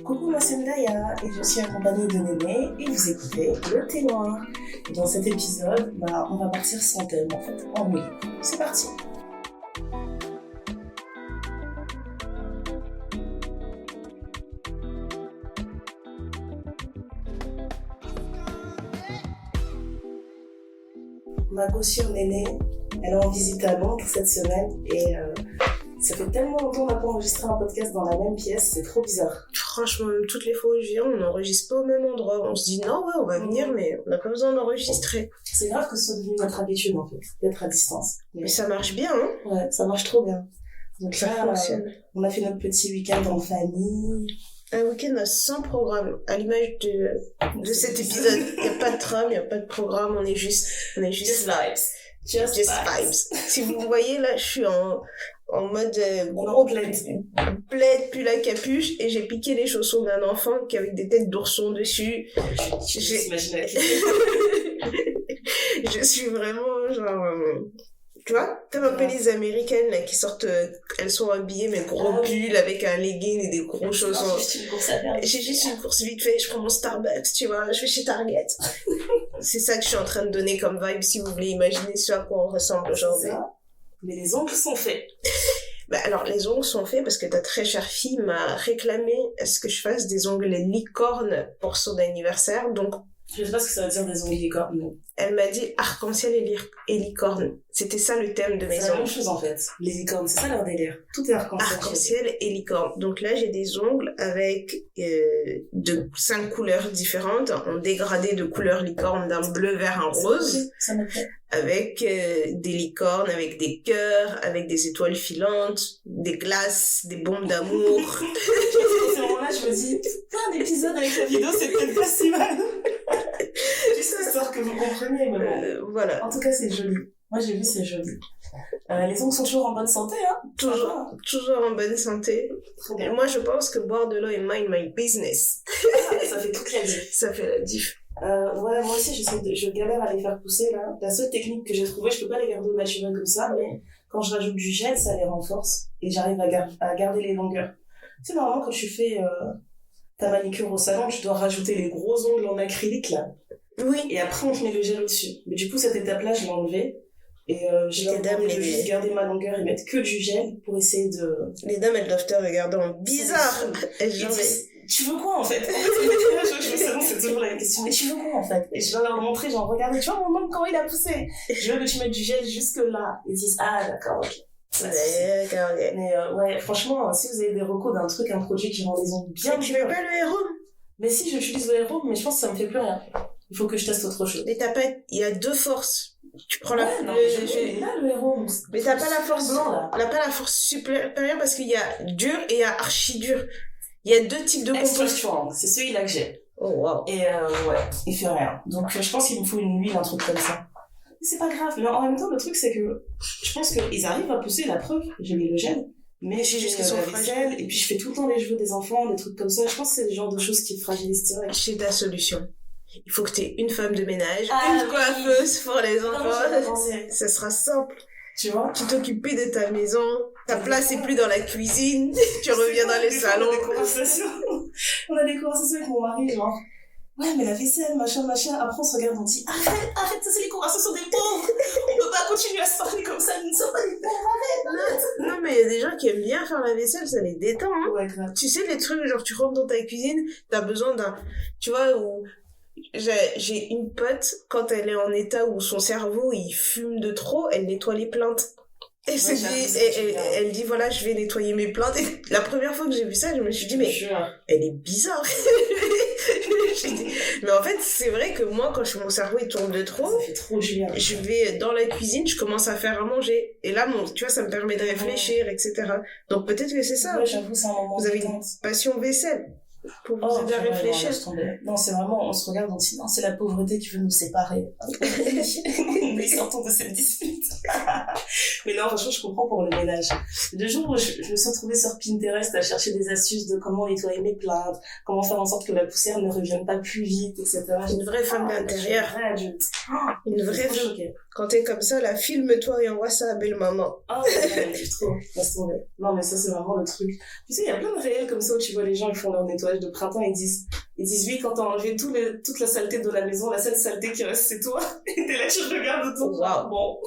Coucou, moi c'est Mdaya et je suis accompagnée de Néné et vous écoutez Le Thé Noir. Et dans cet épisode, on va partir sans thème en fait, en milieu. C'est parti. Ma caution Néné, elle est en visite à Londres cette semaine et ça fait tellement longtemps qu'on n'a pas enregistré un podcast dans la même pièce, c'est trop bizarre. Franchement, même toutes les fois où je viens, on n'enregistre pas au même endroit. On se dit non, ouais, on va venir, mais on n'a pas besoin d'enregistrer. C'est grave que ce soit devenu notre habitude en fait, d'être à distance. Mais ça marche bien, hein. Ouais, ça marche trop bien. Donc ça là, fonctionne. On a fait notre petit week-end en famille. Un week-end sans programme, à l'image de cet épisode. Il n'y a pas de tram, il n'y a pas de programme, on est juste Just vibes. Just vibes. Si vous voyez, là, je suis en mode gros plaid, puis la capuche, et j'ai piqué les chaussons d'un enfant qui avec des têtes d'ourson dessus. Je suis vraiment genre... Tu vois, comme un peu les américaines là qui sortent, elles sont habillées mais gros pull avec un legging et des gros chaussons. J'ai juste une course vite fait, je prends mon Starbucks, tu vois, je vais chez Target. C'est ça que je suis en train de donner comme vibe si vous voulez imaginer ce à quoi on ressemble aujourd'hui. Mais les ongles sont faits. Alors les ongles sont faits parce que ta très chère fille m'a réclamé à ce que je fasse des ongles licorne pour son anniversaire, donc je sais pas ce que ça veut dire des ongles licorne. Elle m'a dit arc-en-ciel et licorne. C'était ça le thème de mes ongles. C'est la même chose en fait. Les licornes, c'est ça leur délire. Tout est arc-en-ciel. Arc-en-ciel et licorne. Donc là, j'ai des ongles avec 5 couleurs différentes, en dégradé de couleur licorne d'un bleu vers un rose. Ça me plaît. Avec des licornes, avec des cœurs, avec des étoiles filantes, des glaces, des bombes d'amour. À ce moment-là, je me dis, plein d'épisodes avec la vidéo, c'est peut-être pas si mal. Juste histoire que vous compreniez, mais bon. Voilà. En tout cas, c'est joli. Moi, j'ai vu, c'est joli. Les ongles sont toujours en bonne santé, hein? Toujours en bonne santé. Et moi, je pense que boire de l'eau et mind my business. Ça fait toute la diff. Ça fait la diff. Ouais, moi aussi, je galère à les faire pousser, là. La seule technique que j'ai trouvée, je peux pas les garder au naturel comme ça, mais quand je rajoute du gel, ça les renforce. Et j'arrive à garder les longueurs. Tu sais, normalement, quand tu fais ta manicure au salon, tu dois rajouter les gros ongles en acrylique, là. Oui. Et après, on te met le gel au-dessus. Mais du coup, cette étape-là, je l'ai enlevée. Et j'ai juste garder ma longueur et mettre que du gel pour essayer de... Les dames, elles doivent te regarder en bizarre. Tu veux quoi, en fait? C'est toujours la question. Mais tu veux quoi, en fait? Et je dois leur montrer, genre, regardez, tu vois mon ongle, comment il a poussé? Je veux que tu mettes du gel jusque là. Ils disent, ah, d'accord, ok. D'accord, ok. Mais ouais, franchement, si vous avez des recos d'un truc, un produit qui rend les ongles bien tu veux pas le héros? Mais si, j'utilise le héros, mais je pense que ça me fait plus rien. Il faut que je teste autre chose. Mais il y a 2 forces. Tu prends là, le héros. Mais t'as pas la force blanc, là. T'as pas la force supérieure parce qu'il y a dur et il y a archi dur. Il y a 2 types de composition. C'est celui-là que j'ai. Oh, wow. Et ouais, il fait rien. Donc, je pense qu'il me faut une huile, un truc comme ça. Mais c'est pas grave. Mais en même temps, le truc, c'est que je pense qu'ils arrivent à pousser, la preuve. J'ai mis le gel. Mais j'ai juste la vaisselle, et puis je fais tout le temps les cheveux des enfants, des trucs comme ça. Je pense que c'est le genre de choses qui fragilisent direct. J'ai ta solution. Il faut que tu aies une femme de ménage, une coiffeuse pour les enfants. Ça sera simple. Tu vois? Tu t'occupes de ta maison. Ta place est plus dans la cuisine. Tu reviens dans le salon. On a des conversations avec mon mari, genre. Ouais, mais la vaisselle, machin. Après, on se regarde, on dit, arrête, ça c'est les conversations des pauvres. On peut pas continuer à se parler comme ça, nous ne sommes pas des pauvres, arrête. Non, mais il y a des gens qui aiment bien faire la vaisselle, ça les détend, hein. Ouais, grave. Tu sais, les trucs, genre, tu rentres dans ta cuisine, t'as besoin d'un, tu vois, où, j'ai une pote, quand elle est en état où son cerveau, il fume de trop, elle nettoie les plaintes. Et elle dit, voilà, je vais nettoyer mes plaintes. Et la première fois que j'ai vu ça, je me suis dit, mais elle est bizarre. Mais en fait, c'est vrai que moi, quand mon cerveau il tourne de trop, ça fait trop génial. Je vais dans la cuisine, je commence à faire à manger. Et là, tu vois, ça me permet de réfléchir, etc. Donc peut-être que c'est ça. Ouais, j'avoue, c'est un moment. Vous avez une passion vaisselle pour vous aider à réfléchir. Non, c'est vraiment, on se regarde, on dit, non, c'est la pauvreté qui veut nous séparer. Mais sortons de cette dispute. Mais non, franchement, je comprends pour le ménage. Le jour où je me suis retrouvée sur Pinterest à chercher des astuces de comment nettoyer mes plaintes, comment faire en sorte que la poussière ne revienne pas plus vite, etc. Une vraie femme d'intérieur. Une vraie adulte. Une vraie femme. quand t'es comme ça, là, filme-toi et envoie ça à belle maman. Ah, ouais, trop. Laisse tomber. Non, mais ça, c'est vraiment le truc. Tu sais, il y a plein de réels comme ça où tu vois les gens, ils font leur nettoyage de printemps, ils disent oui, quand t'as enlevé toute la saleté de la maison, la seule saleté qui reste, c'est toi. Et t'es là, tu regardes autour. Waouh. Bon.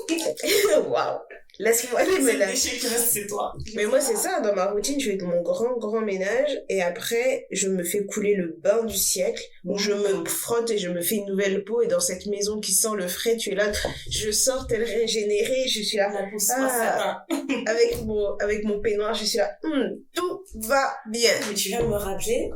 Waouh. Laisse-moi aller, mais là. Le déchet qui reste, c'est toi. Mais moi, c'est ça, dans ma routine, je fais mon grand ménage et après, je me fais couler le bain du siècle où je me frotte et je me fais une nouvelle peau et dans cette maison qui sent le frais, tu es là, je sors telle régénérée, je suis là, avec mon peignoir, je suis là, tout va bien. Mais tu viens de me rappeler,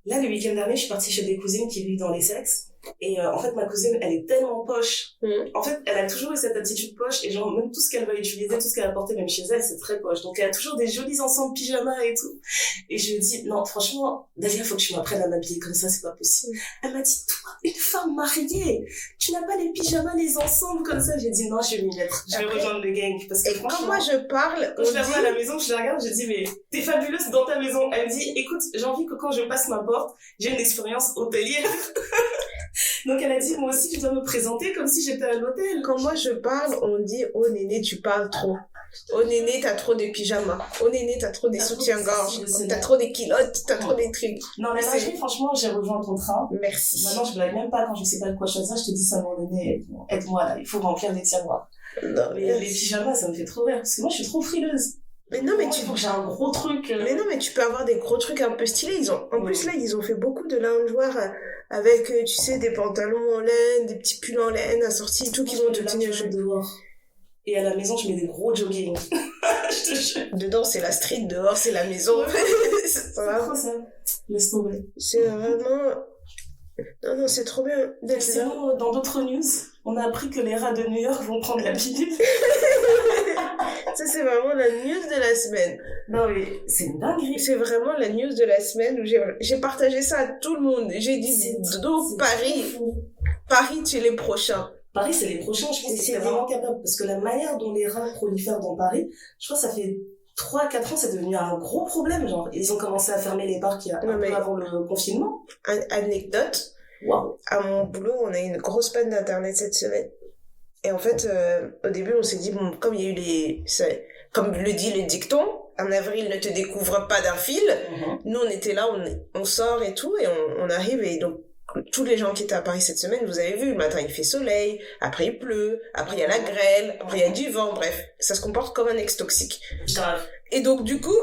là, le week-end dernier, je suis partie chez des cousines qui vivent dans l'Essex. Et en fait, ma cousine, elle est tellement poche. En fait, elle a toujours eu cette attitude poche. Et genre, même tout ce qu'elle va utiliser, tout ce qu'elle a porté, même chez elle, c'est très poche. Donc, elle a toujours des jolis ensembles pyjamas et tout. Et je lui dis, non, franchement, Dalia, faut que tu m'apprennes à m'habiller comme ça, c'est pas possible. Elle m'a dit, toi, une femme mariée, tu n'as pas les pyjamas, les ensembles comme ça. J'ai dit, non, je vais m'y mettre. Je vais rejoindre le gang. Parce que franchement, quand moi je parle, quand je la vois à la maison, je la regarde, je dis, mais t'es fabuleuse dans ta maison. Elle me dit, écoute, j'ai envie que quand je passe ma porte, j'ai une expérience hôtelière. Donc elle a dit, moi aussi je dois me présenter comme si j'étais à l'hôtel. Quand moi je parle, on dit, oh néné, tu parles trop. Oh néné, t'as trop de pyjamas. Oh néné, t'as trop des soutiens-gorge. T'as trop des culottes, t'as trop des trucs. Non, mais lingerie, franchement, j'ai rejoint ton train. Merci. Maintenant, je blague même pas quand je sais pas de quoi choisir. Je te dis ça, mon néné, aide-moi là, il faut remplir les tiroirs. Non, mais les pyjamas, ça me fait trop rire. Parce que moi, je suis trop frileuse. Mais non, mais j'ai un gros truc. Mais non, mais tu peux avoir des gros trucs un peu stylés. En plus, là, ils ont fait beaucoup de loungewear avec, tu sais, des pantalons en laine, des petits pulls en laine assortis, tout qui vont te tenir dehors. Et à la maison, je mets des gros jogging. Je te jure. Dedans, c'est la street, dehors, c'est la maison. C'est trop ça. Laisse tomber. C'est vraiment... Non, c'est trop bien d'être là. Sinon, dans d'autres news, on a appris que les rats de New York vont prendre la pilule. Ça, c'est vraiment la news de la semaine. Non, mais c'est une dinguerie. C'est vraiment la news de la semaine où j'ai partagé ça à tout le monde. J'ai dit, Paris, tu es les prochains. Paris, c'est les prochains. Je pense que c'est vraiment capable. Parce que la manière dont les rats prolifèrent dans Paris, je crois que ça fait 3-4 ans, c'est devenu un gros problème. Genre, ils ont commencé à fermer les parcs un peu avant le confinement. Anecdote. Wow. À mon boulot, on a eu une grosse panne d'internet cette semaine. Et en fait, au début, on s'est dit, bon, comme il y a eu comme le dit le dicton, en avril ne te découvre pas d'un fil. Nous, on était là, on sort et tout, et on arrive, et donc, tous les gens qui étaient à Paris cette semaine, vous avez vu, le matin il fait soleil, après il pleut, après il y a la grêle, après il y a du vent, bref, ça se comporte comme un ex toxique. Et donc, du coup,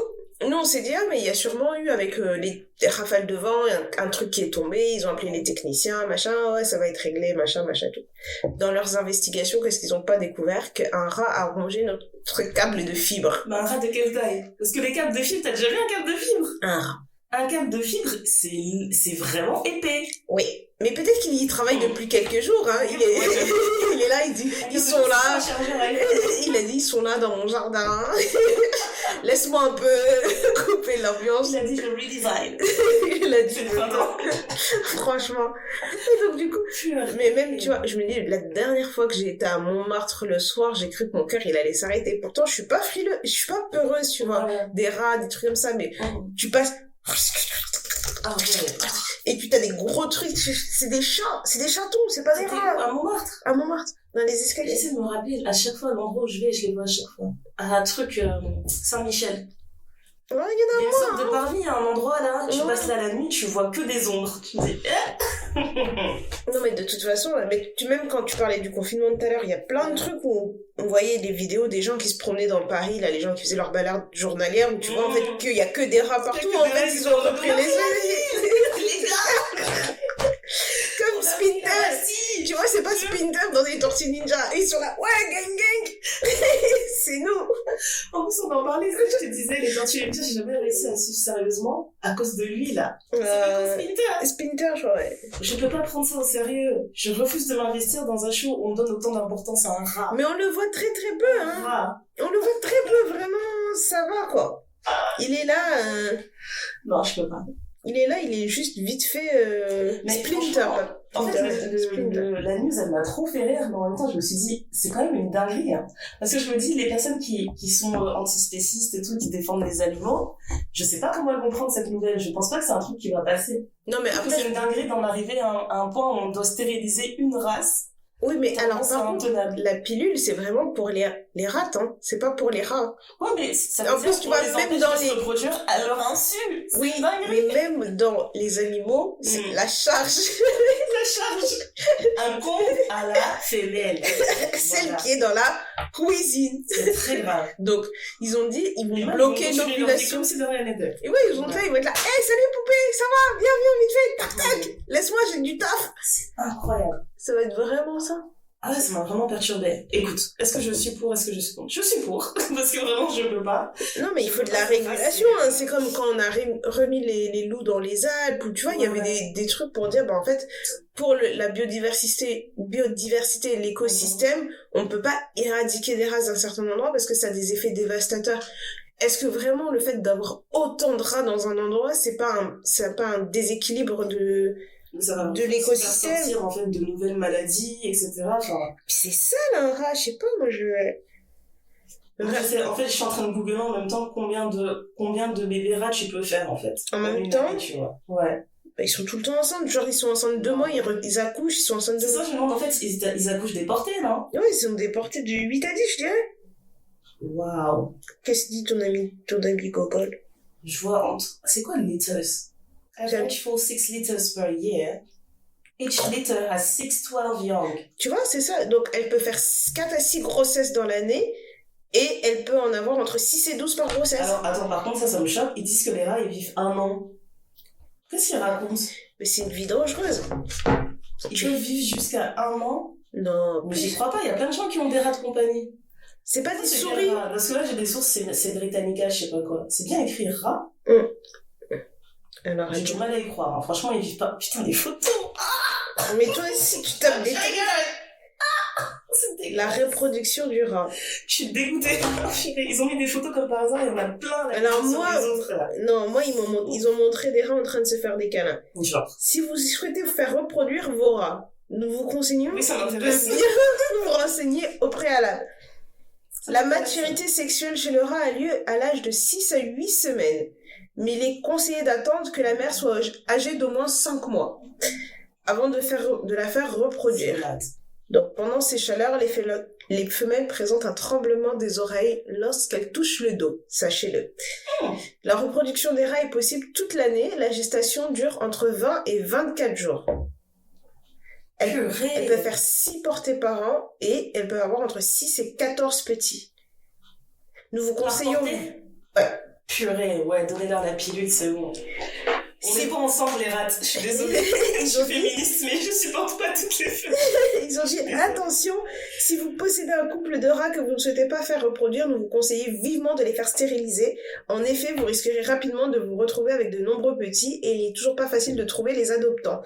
nous, on s'est dit, mais il y a sûrement eu, avec les rafales de vent, un truc qui est tombé, ils ont appelé les techniciens, machin, ouais, ça va être réglé, machin, tout. Dans leurs investigations, qu'est-ce qu'ils ont pas découvert? Qu'un rat a rongé notre câble de fibre. Mais un rat de quelle taille? Parce que les câbles de fibre, t'as déjà vu un câble de fibre? Un rat. Un câble de fibre, c'est vraiment épais. Oui. Mais peut-être qu'il y travaille depuis quelques jours, hein. Il est là, il dit, ils sont là. Il a dit, ils sont là dans mon jardin. Laisse-moi un peu couper l'ambiance. Il a dit, je redesign. Il a dit, franchement. Et donc, du coup, mais même, tu vois, je me dis, la dernière fois que j'ai été à Montmartre le soir, j'ai cru que mon cœur, il allait s'arrêter. Pourtant, je suis pas frileuse, je suis pas peureuse, tu vois. Des rats, des trucs comme ça, mais tu passes... Et puis t'as des gros trucs, c'est des chatons, c'est pas des rats. À Montmartre, dans les escaliers. J'essaie de me rappeler, à chaque fois, l'endroit où je vais, je les vois à chaque fois. À un truc, Saint-Michel. Ouais, il y en a Il y a une sorte de parvis, un endroit là, tu passes là la nuit, tu vois que des ombres. Tu te dis, Non, mais de toute façon, même quand tu parlais du confinement de tout à l'heure, il y a plein de trucs où on voyait des vidéos des gens qui se promenaient dans Paris, là, les gens qui faisaient leur balade journalière, où tu vois en fait qu'il y a que des rats partout, en fait, ils ont repris les gars. Comme Splinter. Tu vois, c'est pas Splinter dans des Tortues Ninja. Ils sont là, ouais, gang. C'est nous. En plus, on en parlait, ce que je te disais, les Tortues Ninja, j'ai jamais réussi à suivre sérieusement à cause de lui, là. C'est pas comme Splinter. Splinter, ouais. Je peux pas prendre ça au sérieux. Je refuse de m'investir dans un show où on donne autant d'importance à un rat. Mais on le voit très très peu, hein. On le voit très peu, vraiment, ça va, quoi. Il est là, Non, je peux pas. Il est là, il est juste vite fait Splinter. En fait, la news, elle m'a trop fait rire, mais en même temps, je me suis dit, c'est quand même une dinguerie. Hein. Parce que je me dis, les personnes qui sont antispécistes et tout, qui défendent les animaux, je sais pas comment elles vont prendre cette nouvelle. Je pense pas que c'est un truc qui va passer. Non, mais après, c'est une dinguerie d'en arriver à un point où on doit stériliser une race. Oui, mais alors, c'est par contre, intenable. la pilule, c'est vraiment pour les rats, hein. C'est pas pour les rats. Ouais, mais ça En veut plus, dire tu qu'on vois, les même empêche dans de les... se reproduire à leur insu. C'est Oui, dingue. mais même dans les animaux, c'est la charge. La charge incombe à la femelle. Celle Voilà. qui est dans la cuisine. C'est très grave. Donc, ils ont dit, ils Les vont meufs bloquer vont continuer leur vie l'ovulation. comme si de rien n'était. Et ouais, ils ont fait, ils vont être là, hey, salut poupée, ça va, viens, vite fait, tac, tac, laisse-moi, j'ai du taf. C'est incroyable. Ça va être vraiment ça. Ah ouais, ça m'a vraiment perturbée. Écoute, est-ce que je suis pour, est-ce que je suis contre? Je suis pour, parce que vraiment, je peux pas. Non, mais il faut de la régulation, hein. C'est comme quand on a remis les loups dans les Alpes, où tu vois, il y avait des trucs pour dire, bah, en fait, pour la biodiversité et l'écosystème, on peut pas éradiquer des races d'un certain endroit parce que ça a des effets dévastateurs. Est-ce que vraiment le fait d'avoir autant de rats dans un endroit, c'est pas un déséquilibre de l'écosystème? Ça va sortir, en fait, de nouvelles maladies, etc. Enfin, C'est ça, là, un rat, je sais pas, moi, en fait, je suis en train de googler en même temps combien de bébés rats tu peux faire, en fait. En même temps? Année, tu vois. Ouais. Bah, ils sont tout le temps enceintes, genre ils sont enceintes 2 mois, ils accouchent, ils sont enceintes 2 C'est mois. ça, je me demande, en fait, ils accouchent déportés, non? Ouais, ils sont déportés du 8 à 10, je dirais. Waouh. Qu'est-ce que dit ton ami Gogol? Je vois c'est quoi le litters? Average for 6 litters per year. Each litter has 6-12 young. Tu vois, c'est ça. Donc, elle peut faire 4 à 6 grossesses dans l'année et elle peut en avoir entre 6 et 12 par grossesse. Alors, attends, par contre, ça me choque. Ils disent que les rats, ils vivent 1 an. Qu'est-ce qu'ils racontent? Mais c'est une vie dangereuse. Ils peuvent vivre jusqu'à 1 an? Non. Mais j'y crois pas. Il y a plein de gens qui ont des rats de compagnie. C'est pas des C'est souris. bien, parce que là, j'ai des sources, c'est Britannica, je sais pas quoi. C'est bien écrit rat. Alors, J'ai du mal à y croire. Hein. Franchement, ils vivent pas. Putain, les photos. mais toi aussi, tu tapes des... C'est dégueulasse. La reproduction du rat. Je suis dégoûtée. Ils ont mis des photos comme par hasard, il y en a plein. Là, Alors sur moi, les autres, là. non, moi ils ont montré des rats en train de se faire des câlins. Genre. Si vous souhaitez vous faire reproduire vos rats, nous vous conseillons Oui, ça de m'intéresse. bien vous renseigner au préalable. La maturité sexuelle chez le rat a lieu à l'âge de 6 à 8 semaines. Mais il est conseillé d'attendre que la mère soit âgée d'au moins 5 mois avant de la faire reproduire. Donc pendant ces chaleurs, les femelles présentent un tremblement des oreilles lorsqu'elles touchent le dos, sachez-le. La reproduction des rats est possible toute l'année, la gestation dure entre 20 et 24 jours. Elle peut faire 6 portées par an et elle peut avoir entre 6 et 14 petits. Nous vous conseillons... Ouais. Purée, ouais, donnez-leur la pilule, c'est bon. On n'est pas ensemble, les rats. Je suis désolée. Je suis féministe, mais je supporte pas toutes les femmes. Ils ont dit, attention, si vous possédez un couple de rats que vous ne souhaitez pas faire reproduire, nous vous conseillons vivement de les faire stériliser. En effet, vous risquerez rapidement de vous retrouver avec de nombreux petits et il n'est toujours pas facile de trouver les adoptants.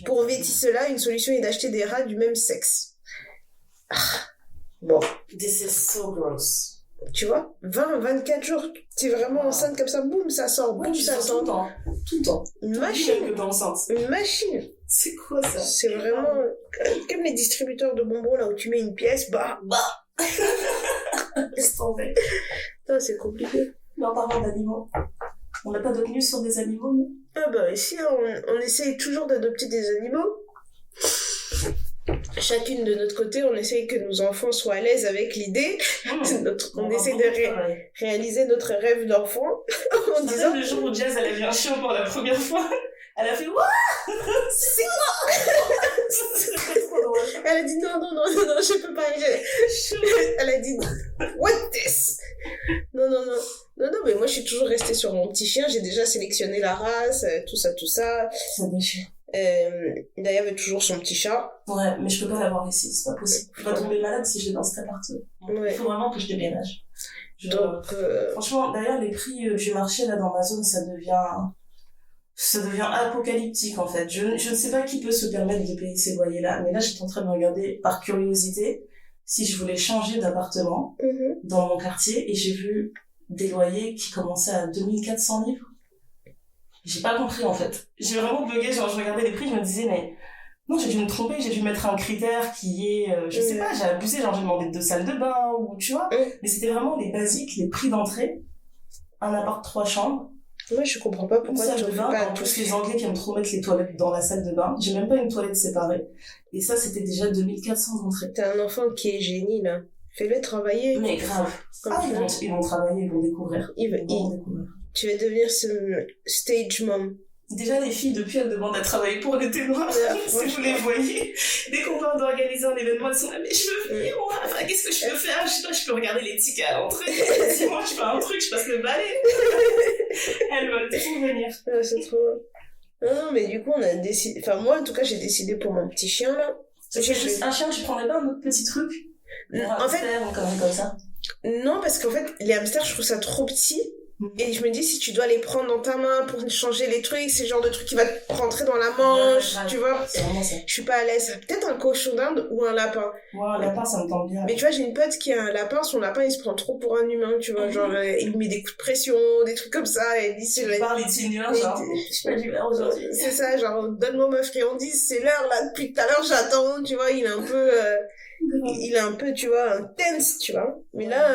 Pour éviter cela, une solution est d'acheter des rats du même sexe. Bon. This is so gross. Tu vois, 20-24 jours, t'es vraiment enceinte comme ça, boum, ça sort, boum, ça sort. Tout le temps. Tout le temps. Une machine. Que t'es enceinte. Une machine. C'est quoi ça? C'est vraiment comme les distributeurs de bonbons, là où tu mets une pièce, bah. Laisse tomber. Ça, c'est compliqué. Mais en parlant d'animaux, on n'a pas d'autres news sur des animaux, non? Ah bah ici, on essaye toujours d'adopter des animaux. Chacune de notre côté, on essaye que nos enfants soient à l'aise avec l'idée. On essaie de réaliser notre rêve d'enfant en disant... Le jour où Jazz, elle a vu un chien pour la première fois, elle a fait « Wouah !» C'est quoi? C'était trop drôle. Elle a dit non, je peux pas. Elle a dit what this? Non, mais moi je suis toujours restée sur mon petit chien. J'ai déjà sélectionné la race, tout ça. Ça déchire. D'ailleurs, avait toujours son petit chat. Ouais, mais je peux pas l'avoir ici, c'est pas possible. Je vais tomber malade si je l'ai dans cet appartement. Ouais. Il faut vraiment que je déménage. Donc, franchement, d'ailleurs, les prix du marché là dans ma zone, ça devient apocalyptique en fait. Je ne sais pas qui peut se permettre de payer ces loyers là, mais là j'étais en train de me regarder par curiosité si je voulais changer d'appartement dans mon quartier et j'ai vu des loyers qui commençaient à 2400 livres. J'ai pas compris en fait. J'ai vraiment bugué, genre je regardais les prix, je me disais mais non, j'ai dû me tromper, j'ai dû mettre un critère qui est je sais pas, j'ai abusé, genre j'ai demandé 2 salles de bain ou tu vois, mais c'était vraiment les basiques, les prix d'entrée. Un appart 3 chambres. Moi, je comprends pas pourquoi salle tu de fais bain, pas en plus, les Anglais qui aiment trop mettre les toilettes dans la salle de bain. J'ai même pas une toilette séparée. Et ça, c'était déjà 2400 entrées. T'as un enfant qui est génie, là. Fais-le travailler. Mais grave. Ils vont travailler, ils vont découvrir. Tu vas devenir ce stage mom. Déjà, les filles, depuis, elles demandent à travailler pour le ténoir. Si vous les voyez. Dès qu'on va organiser un événement, elles sont là, mais je veux venir, moi. Enfin, qu'est-ce que je peux faire? Je sais pas, je peux regarder les tickets à l'entrée. Si moi, je fais un truc, je passe le balai. Elles veulent tout venir. Ah, c'est trop... Non, mais du coup, on a décidé... Enfin, moi, en tout cas, j'ai décidé pour mon petit chien, là. C'est juste un chien, tu prendrais pas un autre petit truc? En fait... comme ça. Non, parce qu'en fait, les hamsters, je trouve ça trop petit. Et je me dis, si tu dois les prendre dans ta main pour changer les trucs, c'est le genre de truc qui va te rentrer dans la manche, tu vois. C'est vraiment ça. Je suis pas à l'aise. Peut-être un cochon d'Inde ou un lapin. Ouais, un lapin, ça me tente bien. Mais tu vois, j'ai une pote qui a un lapin, son lapin, il se prend trop pour un humain, tu vois. Genre, il lui met des coups de pression, des trucs comme ça, et elle dit, c'est... Tu parles les seniors, genre, je pas du verre aujourd'hui. C'est ça, genre, donne-moi ma friandise, c'est l'heure, là, depuis tout à l'heure, j'attends, tu vois, il est un peu, tu vois, intense, tu vois. Mais là,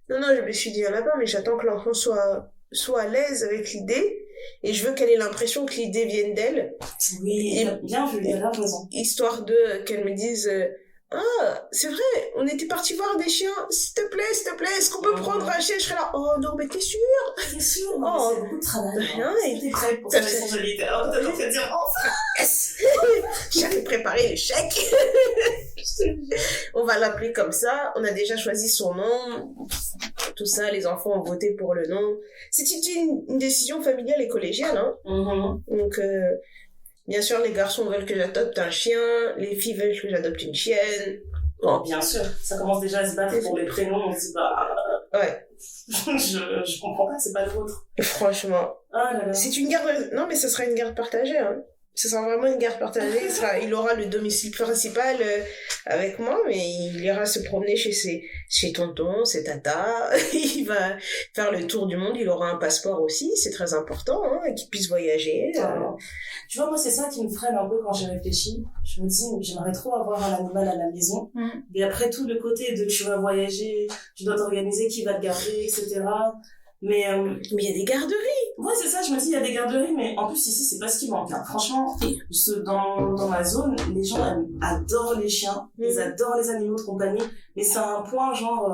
non, je me suis dit un lapin, mais j'attends que l'enfant soit à l'aise avec l'idée, et je veux qu'elle ait l'impression que l'idée vienne d'elle. Oui, et bien vu, elle a raison. Histoire qu'elle me dise, ah, c'est vrai, on était parti voir des chiens, s'il te plaît, est-ce qu'on peut prendre un chien? Je serais là, oh non, mais t'es sûre? T'es sûre? Oh, c'est beaucoup de travail. Rien, et t'es prête pour cette responsabilité. Alors, t'as envie de dire, enfin! Yes! J'avais préparé le chèque. On va l'appeler comme ça. On a déjà choisi son nom. Tout ça, les enfants ont voté pour le nom. C'était une décision familiale et collégiale, hein. Donc, bien sûr, les garçons veulent que j'adopte un chien. Les filles veulent que j'adopte une chienne. Bon, bien sûr. Ça commence déjà à se battre pour les prénoms. On se dit, ouais. je comprends pas, c'est pas le vôtre. Franchement. Ah là là. C'est une garde... Non, mais ce sera une garde partagée, hein. Ce sera vraiment une garde partagée. Il aura le domicile principal avec moi, mais il ira se promener chez tonton, ses tatas. Il va faire le tour du monde. Il aura un passeport aussi, c'est très important, hein, qu'il puisse voyager. Tu vois, moi, c'est ça qui me freine un peu quand j'ai réfléchi. Je me dis, j'aimerais trop avoir un animal à la maison. Et après, tout le côté de tu vas voyager, tu dois t'organiser, qui va te garder, etc. Mais il y a des garderies. Ouais, c'est ça, je me dis, il y a des garderies, mais en plus, ici, c'est pas ce qui manque. Hein. Franchement, dans ma zone, les gens adorent les chiens, ils adorent les animaux de compagnie, mais c'est un point, genre,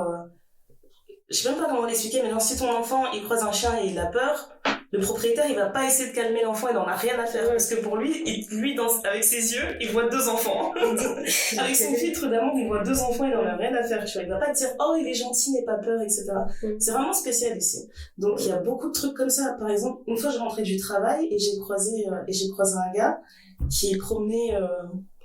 je sais même pas comment l'expliquer, mais non, si ton enfant, il croise un chien et il a peur, le propriétaire, il va pas essayer de calmer l'enfant, il en a rien à faire, parce que pour lui, avec ses yeux, il voit 2 enfants. Avec son filtre d'amour, il voit 2 enfants, il en a rien à faire, tu vois. Il va pas te dire, oh, il est gentil, n'aie pas peur, etc. C'est vraiment spécial ici. Donc, il y a beaucoup de trucs comme ça. Par exemple, une fois, je rentrais du travail et j'ai croisé un gars qui promenait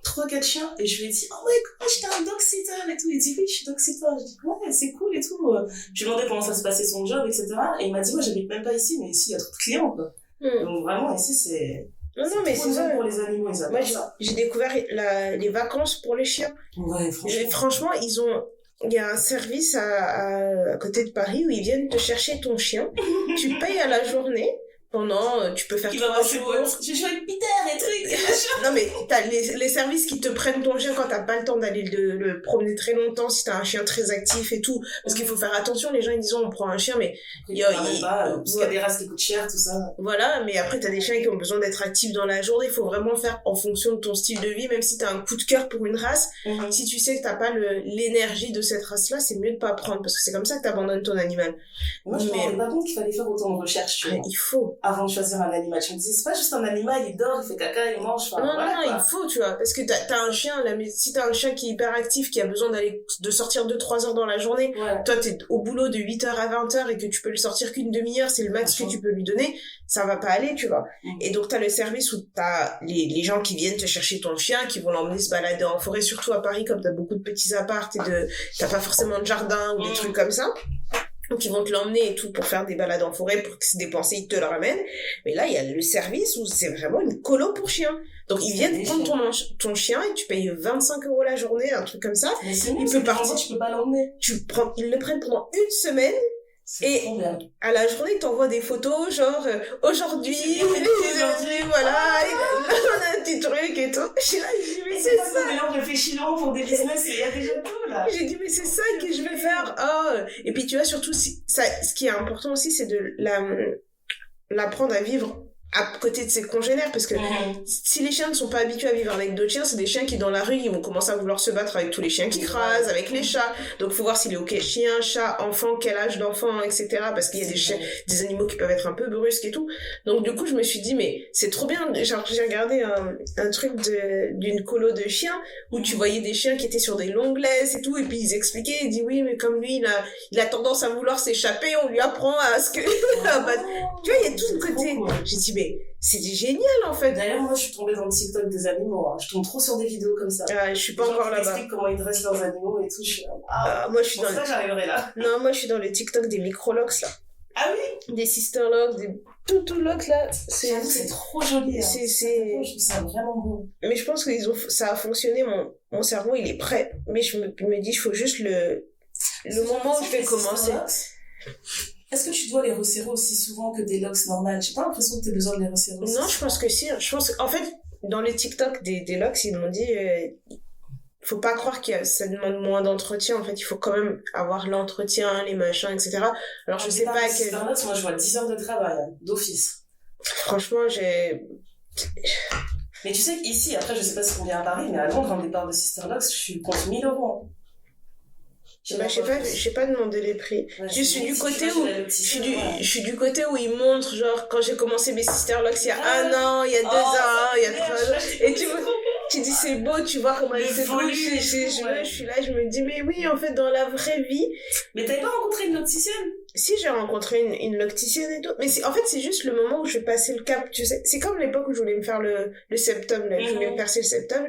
3-4 chiens, et je lui ai dit, oh ouais, comment j'étais un dog sitter et tout. Il dit, oui, je suis dog sitter. Je dis, ouais, c'est cool et tout. Je lui ai demandé comment ça se passait son job, etc. Et il m'a dit, ouais, j'habite même pas ici, mais ici, il y a trop de clients, quoi. Donc vraiment, ici, c'est... Non, mais c'est ça. Pour les animaux, ils adorent ça. J'ai découvert les vacances pour les chiens. Ouais, franchement, il y a un service à côté de Paris où ils viennent te chercher ton chien. Tu payes à la journée. Pendant, tu peux faire 3 jours. J'ai joué avec Peter et trucs. Non, mais t'as les services qui te prennent ton chien quand t'as pas le temps d'aller le promener très longtemps, si t'as un chien très actif et tout. Parce qu'il faut faire attention, les gens ils disent on prend un chien, mais il y a des races qui coûtent cher, tout ça. Voilà, mais après t'as des chiens qui ont besoin d'être actifs dans la journée. Il faut vraiment faire en fonction de ton style de vie, même si t'as un coup de cœur pour une race. Si tu sais que t'as pas l'énergie de cette race-là, c'est mieux de pas prendre, parce que c'est comme ça que t'abandonnes ton animal. Moi, je me rendais pas compte qu'il fallait faire autant de recherches, tu vois. Il faut. Avant de choisir un animal. Je me dis, c'est pas juste un animal, il dort, il fait caca, il mange. Non, il faut, tu vois. Parce que t'as un chien, là, mais si t'as un chien qui est hyper actif, qui a besoin de sortir 2-3 heures dans la journée, toi, t'es au boulot de 8h à 20h et que tu peux le sortir qu'une demi-heure, c'est le max que tu peux lui donner, ça va pas aller, tu vois. Et donc, t'as le service où t'as les gens qui viennent te chercher ton chien, qui vont l'emmener se balader en forêt, surtout à Paris, comme t'as beaucoup de petits apparts et t'as pas forcément de jardin ou des trucs comme ça. Donc ils vont te l'emmener et tout pour faire des balades en forêt, pour que se dépenser, ils te le ramènent. Mais là, il y a le service où c'est vraiment une colo pour chiens. Donc ils viennent prendre ton chien et tu payes 25 € la journée, un truc comme ça. Mais il peut partir, tu peux pas l'emmener. Ils le prennent pendant une semaine. Et à la journée, ils t'envoient des photos, genre, aujourd'hui, voilà, on a un petit truc et tout. Je suis là, je dis, mais c'est ça. Mais là, on réfléchit long pour des business et il y a déjà tout, là. J'ai dit, mais c'est ça que je vais faire. Oh. Et puis, tu vois, surtout, ce qui est important aussi, c'est l'apprendre à vivre à côté de ses congénères, parce que si les chiens ne sont pas habitués à vivre avec d'autres chiens, c'est des chiens qui dans la rue ils vont commencer à vouloir se battre avec tous les chiens qui crasent, avec les chats, donc faut voir s'il est ok chien, chat, enfant, quel âge d'enfant, etc., parce qu'il y a des chiens, des animaux qui peuvent être un peu brusques et tout. Donc du coup je me suis dit mais c'est trop bien, genre j'ai regardé un truc d'une colo de chiens où tu voyais des chiens qui étaient sur des longues laisses et tout, et puis ils expliquaient, ils disent oui mais comme lui il a tendance à vouloir s'échapper, on lui apprend à ce que tu vois, il y a tout le côté, j'ai dit mais c'est génial en fait. D'ailleurs, moi je suis tombée dans le TikTok des animaux. Je tombe trop sur des vidéos comme ça. Je suis pas encore là-bas. Ils expliquent comment ils dressent leurs animaux et tout. Je suis là. Moi je suis dans ça, j'arriverai là. Non, moi je suis dans le TikTok des microlocs là. Ah oui. Des sisterlocs, des toulocs là. C'est trop joli. C'est. Je trouve ça vraiment beau. Mais je pense que ça a fonctionné. Mon cerveau il est prêt. Mais je me dis il faut juste le moment où je vais commencer. Est-ce que tu dois les resserrer aussi souvent que des locks normales? J'ai pas l'impression que tu as besoin de les resserrer aussi. Non, je pense que si. Je pense en fait, dans les TikTok des locks, ils m'ont dit faut pas croire que ça demande moins d'entretien. En fait, il faut quand même avoir l'entretien, les machins, etc. Alors, je sais pas à quel... Moi, je vois 10 heures de travail, d'office. Franchement, Mais tu sais qu'ici, après, je sais pas si on vient à Paris, mais à Londres, en départ de Sisterlocks, je suis contre 1000 €. J'ai pas demandé les prix. Ouais, je suis du côté où ils montrent, genre, quand j'ai commencé mes Sisterlocks il y a 1 an, il y a 2 ans, il y a 3 ans. Et tu dis c'est beau, tu vois comment elle s'évolue. Je suis là, je me dis, mais oui, en fait, dans la vraie vie. Mais t'avais pas rencontré une locticienne? Si, j'ai rencontré une locticienne et tout. Mais en fait, c'est juste le moment où je vais passer le cap, tu sais. C'est comme l'époque où je voulais me faire le septum, là. Je voulais me percer le septum.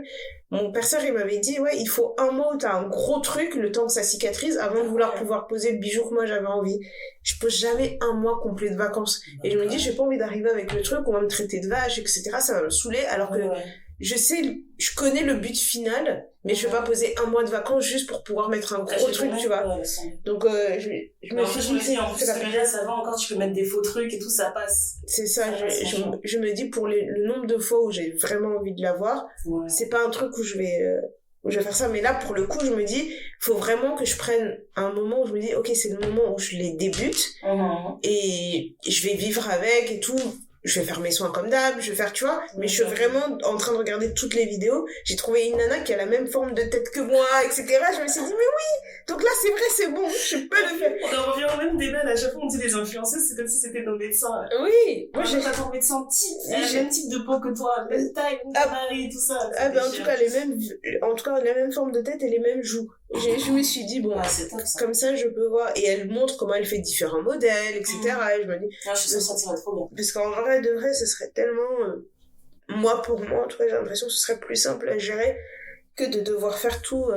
Mon perceur, il m'avait dit, ouais, il faut 1 mois où t'as un gros truc, le temps que ça cicatrise, avant de vouloir pouvoir poser le bijou que moi j'avais envie. Je pose jamais 1 mois complet de vacances. Et je me dis, j'ai pas envie d'arriver avec le truc, on va me traiter de vache, etc. Ça va me saouler, alors que je connais le but final, mais je vais pas poser 1 mois de vacances juste pour pouvoir mettre un gros truc, tu vois. Donc, je me suis dit, en plus, ça va encore, tu peux mettre des faux trucs et tout, ça passe. C'est ça, je me dis, pour le nombre de fois où j'ai vraiment envie de l'avoir, c'est pas un truc où je vais faire ça, mais là, pour le coup, je me dis, faut vraiment que je prenne un moment où je me dis, ok, c'est le moment où je les débute, et je vais vivre avec et tout. Je vais faire mes soins comme d'hab, je vais faire, tu vois, mais je suis vraiment en train de regarder toutes les vidéos. J'ai trouvé une nana qui a la même forme de tête que moi, etc. Je me suis dit, mais oui, donc là, c'est vrai, c'est bon, je peux le faire. On en revient au même débat, à chaque fois, on dit les influenceuses, c'est comme si c'était nos médecins. Oui. Moi, j'ai pas ton médecin type, le même type de peau que toi, même taille, même mari, tout ça. Ah, ben, en tout cas, la même forme de tête et les mêmes joues. Je me suis dit, bon, c'est top, ça. Comme ça, je peux voir. Et elle montre comment elle fait différents modèles, etc. Et je me dis... je suis sûre que ça trop bien. Parce qu'en vrai, de vrai, ce serait tellement... moi, pour moi, en tout cas, j'ai l'impression que ce serait plus simple à gérer que de devoir faire tout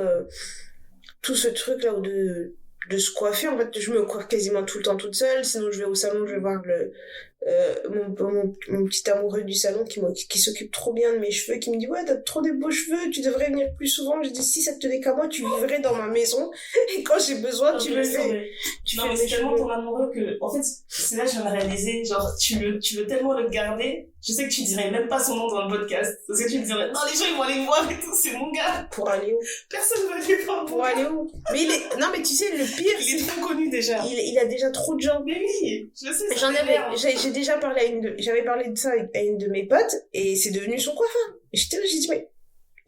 ce truc-là, ou de se coiffer. En fait, je me coiffe quasiment tout le temps toute seule. Sinon, je vais au salon, je vais voir mon petit amoureux du salon qui s'occupe trop bien de mes cheveux, qui me dit, ouais, t'as trop des beaux cheveux, tu devrais venir plus souvent. Je dis, si ça te tenait qu'à moi, tu vivrais dans ma maison, et quand j'ai besoin, tu me fais. Non, mais c'est tellement ton amoureux que, en fait, c'est là que je viens de réaliser, genre, tu veux tellement le garder. Je sais que tu dirais même pas son nom dans le podcast. Parce que tu me dirais, non, les gens, ils vont aller voir et tout, c'est mon gars. Pour aller où? Personne va aller voir. Pour aller où? Mais non, mais tu sais, le pire, il est trop connu déjà. Il a déjà trop de gens. Mais oui, je sais. J'ai déjà parlé j'avais parlé de ça à une de mes potes, et c'est devenu son coiffeur. Et j'étais là, j'ai dit, mais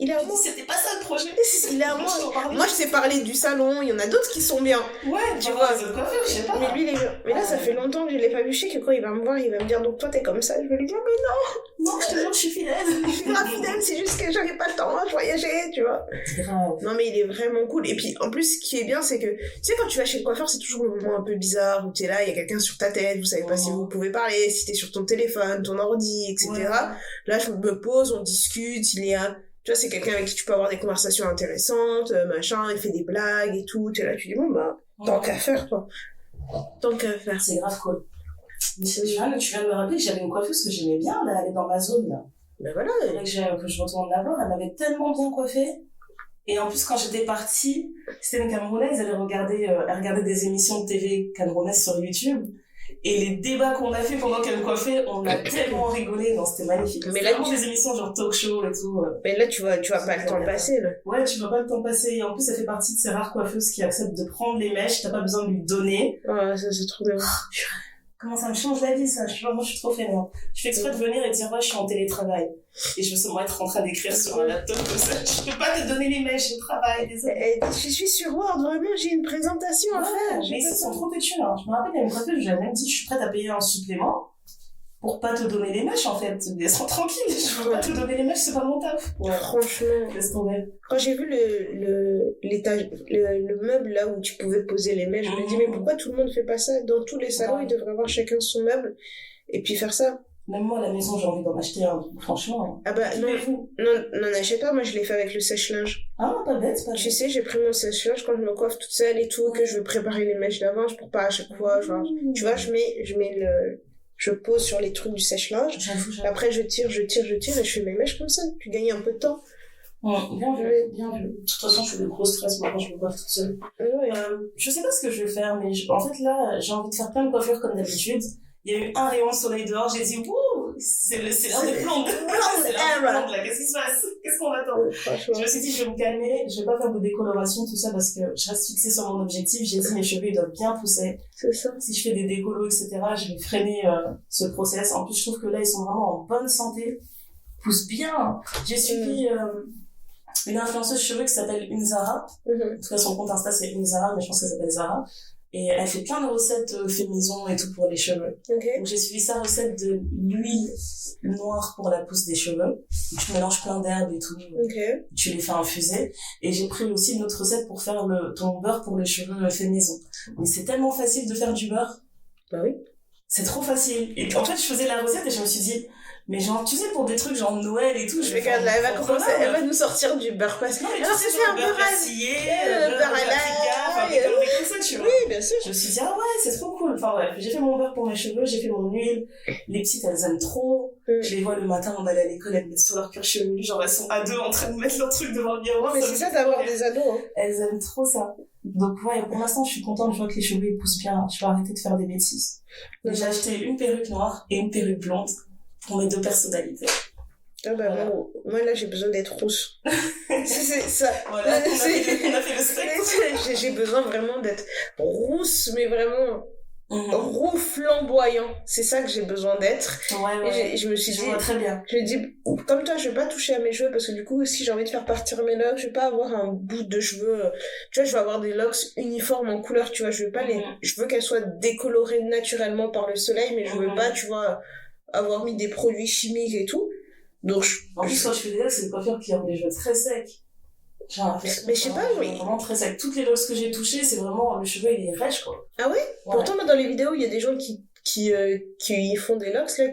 il est à moi. C'était pas ça le projet. Il est à moi. Moi, je t'ai parlé du salon, il y en a d'autres qui sont bien. Ouais, tu vois. Je sais pas. Mais lui, il est bien. Mais là, ça fait longtemps que je l'ai pas vu. Je sais que quand il va me voir, il va me dire, donc toi, t'es comme ça. Je vais lui dire, mais non. Non, je te jure, je suis fidèle. Je suis grave fidèle, c'est juste que j'avais pas le temps à voyager, tu vois. C'est grave. Non, mais il est vraiment cool. Et puis, en plus, ce qui est bien, c'est que, tu sais, quand tu vas chez le coiffeur, c'est toujours le moment un peu bizarre où t'es là, il y a quelqu'un sur ta tête, vous savez pas si vous pouvez parler, si t'es sur ton téléphone, ton ordi, etc. Ouais. Là, je me pose, on discute, tu vois, c'est quelqu'un avec qui tu peux avoir des conversations intéressantes, machin, il fait des blagues et tout. T'es là, tu dis, bon, bah, tant qu'à faire, quoi. Tant qu'à faire. C'est grave cool. Tu viens de me rappeler que j'avais une coiffeuse que j'aimais bien, là, elle est dans ma zone, là. Ben voilà. Que je retourne la voir, elle m'avait tellement bien coiffée. Et en plus, quand j'étais partie, c'était une Camerounaise, elle regardait des émissions de TV camerounaises sur YouTube. Et les débats qu'on a fait pendant qu'elle me coiffait, on a tellement rigolé, non, c'était magnifique. Mais là, vraiment des émissions genre talk show et tout. Mais là, tu vas pas le temps passer, là. Ouais, tu vas pas le temps passer. Et en plus, elle fait partie de ces rares coiffeuses qui acceptent de prendre les mèches, t'as pas besoin de lui donner. Ouais, ça, c'est trop bien. Comment ça me change la vie, ça. Moi, je suis trop fainéante. Je fais exprès de venir et de dire, ouais, je suis en télétravail. Et je veux seulement être en train d'écrire sur un laptop comme ça. Je peux pas te donner les mèches, je travaille, désolé. Je suis sur Word, vraiment, j'ai une présentation à faire. Mais ils sont trop têtus, hein. Je me rappelle, il y a une coiffeuse, je lui ai même dit, je suis prête à payer un supplément pour pas te donner les mèches, en fait. Laisse-moi tranquille, je veux pas te donner les mèches, c'est pas mon taf. Ouais. Franchement. Laisse tomber. Quand j'ai vu le meuble là où tu pouvais poser les mèches, je me dis, mais pourquoi tout le monde fait pas ça? Dans tous les salons, ils devraient avoir chacun son meuble et puis faire ça. Même moi, à la maison, j'ai envie d'en acheter un, franchement. Ah bah, non, achète pas, moi je l'ai fait avec le sèche-linge. Ah, pas bête, pas bête. Tu sais, j'ai pris mon sèche-linge quand je me coiffe toute seule et tout, que je veux préparer les mèches d'avance pour pas à chaque fois, genre, tu vois, je pose sur les trucs du sèche-linge. J'avoue. Après, je tire et je fais mes mèches comme ça. Tu gagnes un peu de temps. Bien vu. De toute façon, je fais de gros stress moi quand je me coiffe toute seule. Je sais pas ce que je vais faire, mais en fait, là, j'ai envie de faire plein de coiffures comme d'habitude. Il y a eu un rayon de soleil dehors, j'ai dit, wouh, c'est l'heure des plantes. C'est l'heure des plantes, là. Qu'est-ce qui se passe? Qu'est-ce qu'on attend? Je me suis dit, je vais me calmer, je vais pas faire de décoloration, tout ça, parce que je reste fixée sur mon objectif. J'ai dit, mes cheveux, ils doivent bien pousser. C'est ça. Si je fais des décolos, etc., je vais freiner ce process. En plus, je trouve que là, ils sont vraiment en bonne santé. Ils poussent bien. J'ai suivi une influenceuse cheveux qui s'appelle Unzara. En tout cas, son compte Insta, c'est Unzara, mais je pense qu'elle s'appelle Zara. Et elle fait plein de recettes fait maison et tout pour les cheveux. Donc j'ai suivi sa recette de l'huile noire pour la pousse des cheveux. Tu mélanges plein d'herbes et tout. Tu les fais infuser. Et j'ai pris aussi une autre recette pour faire ton beurre pour les cheveux fait maison. Mais c'est tellement facile de faire du beurre. Bah oui. C'est trop facile. Et en fait, je faisais la recette et je me suis dit, mais genre, tu sais, pour des trucs genre Noël et tout, regarde là, elle va nous sortir du beurre parce que c'est un beurre persillé, beurre à l'ail, comme ça, tu vois. Oui, bien sûr. Je me suis dit, ah ouais, c'est trop cool. Enfin bref, j'ai fait mon beurre pour mes cheveux, j'ai fait mon huile. Les petites, elles aiment trop. Je les vois le matin, on allait à l'école, elles mettent sur leur cuir chevelu, genre elles sont à deux en train de mettre leur truc devant le miroir. Mais c'est ça d'avoir des ados, hein. Elles aiment trop ça. Donc ouais, pour l'instant, je suis contente, je vois que les cheveux ils poussent bien. Je vais arrêter de faire des bêtises. J'ai acheté une perruque noire et une perruque blonde pour mes deux personnalités. Ah bah voilà. Moi là j'ai besoin d'être rousse. c'est ça. Voilà, on a fait le spectre. J'ai besoin vraiment d'être rousse, mais vraiment roux flamboyant. C'est ça que j'ai besoin d'être. Ouais. Et je me suis dit, très bien. Je me dis, comme toi, je vais pas toucher à mes cheveux parce que du coup, si j'ai envie de faire partir mes locks, je vais pas avoir un bout de cheveux. Tu vois, je vais avoir des locks uniformes en couleur. Tu vois, je veux pas je veux qu'elles soient décolorées naturellement par le soleil, mais je veux pas, tu vois, avoir mis des produits chimiques et tout. Donc, en plus, quand je fais des locks, c'est des coiffures qui ont des cheveux très secs. Mais je sais pas, oui. Vraiment très sec. Toutes les locks que j'ai touchées, c'est vraiment, le cheveu, il est rêche, quoi. Ah ouais? Pourtant, moi, dans les vidéos, il y a des gens qui font des locks, là,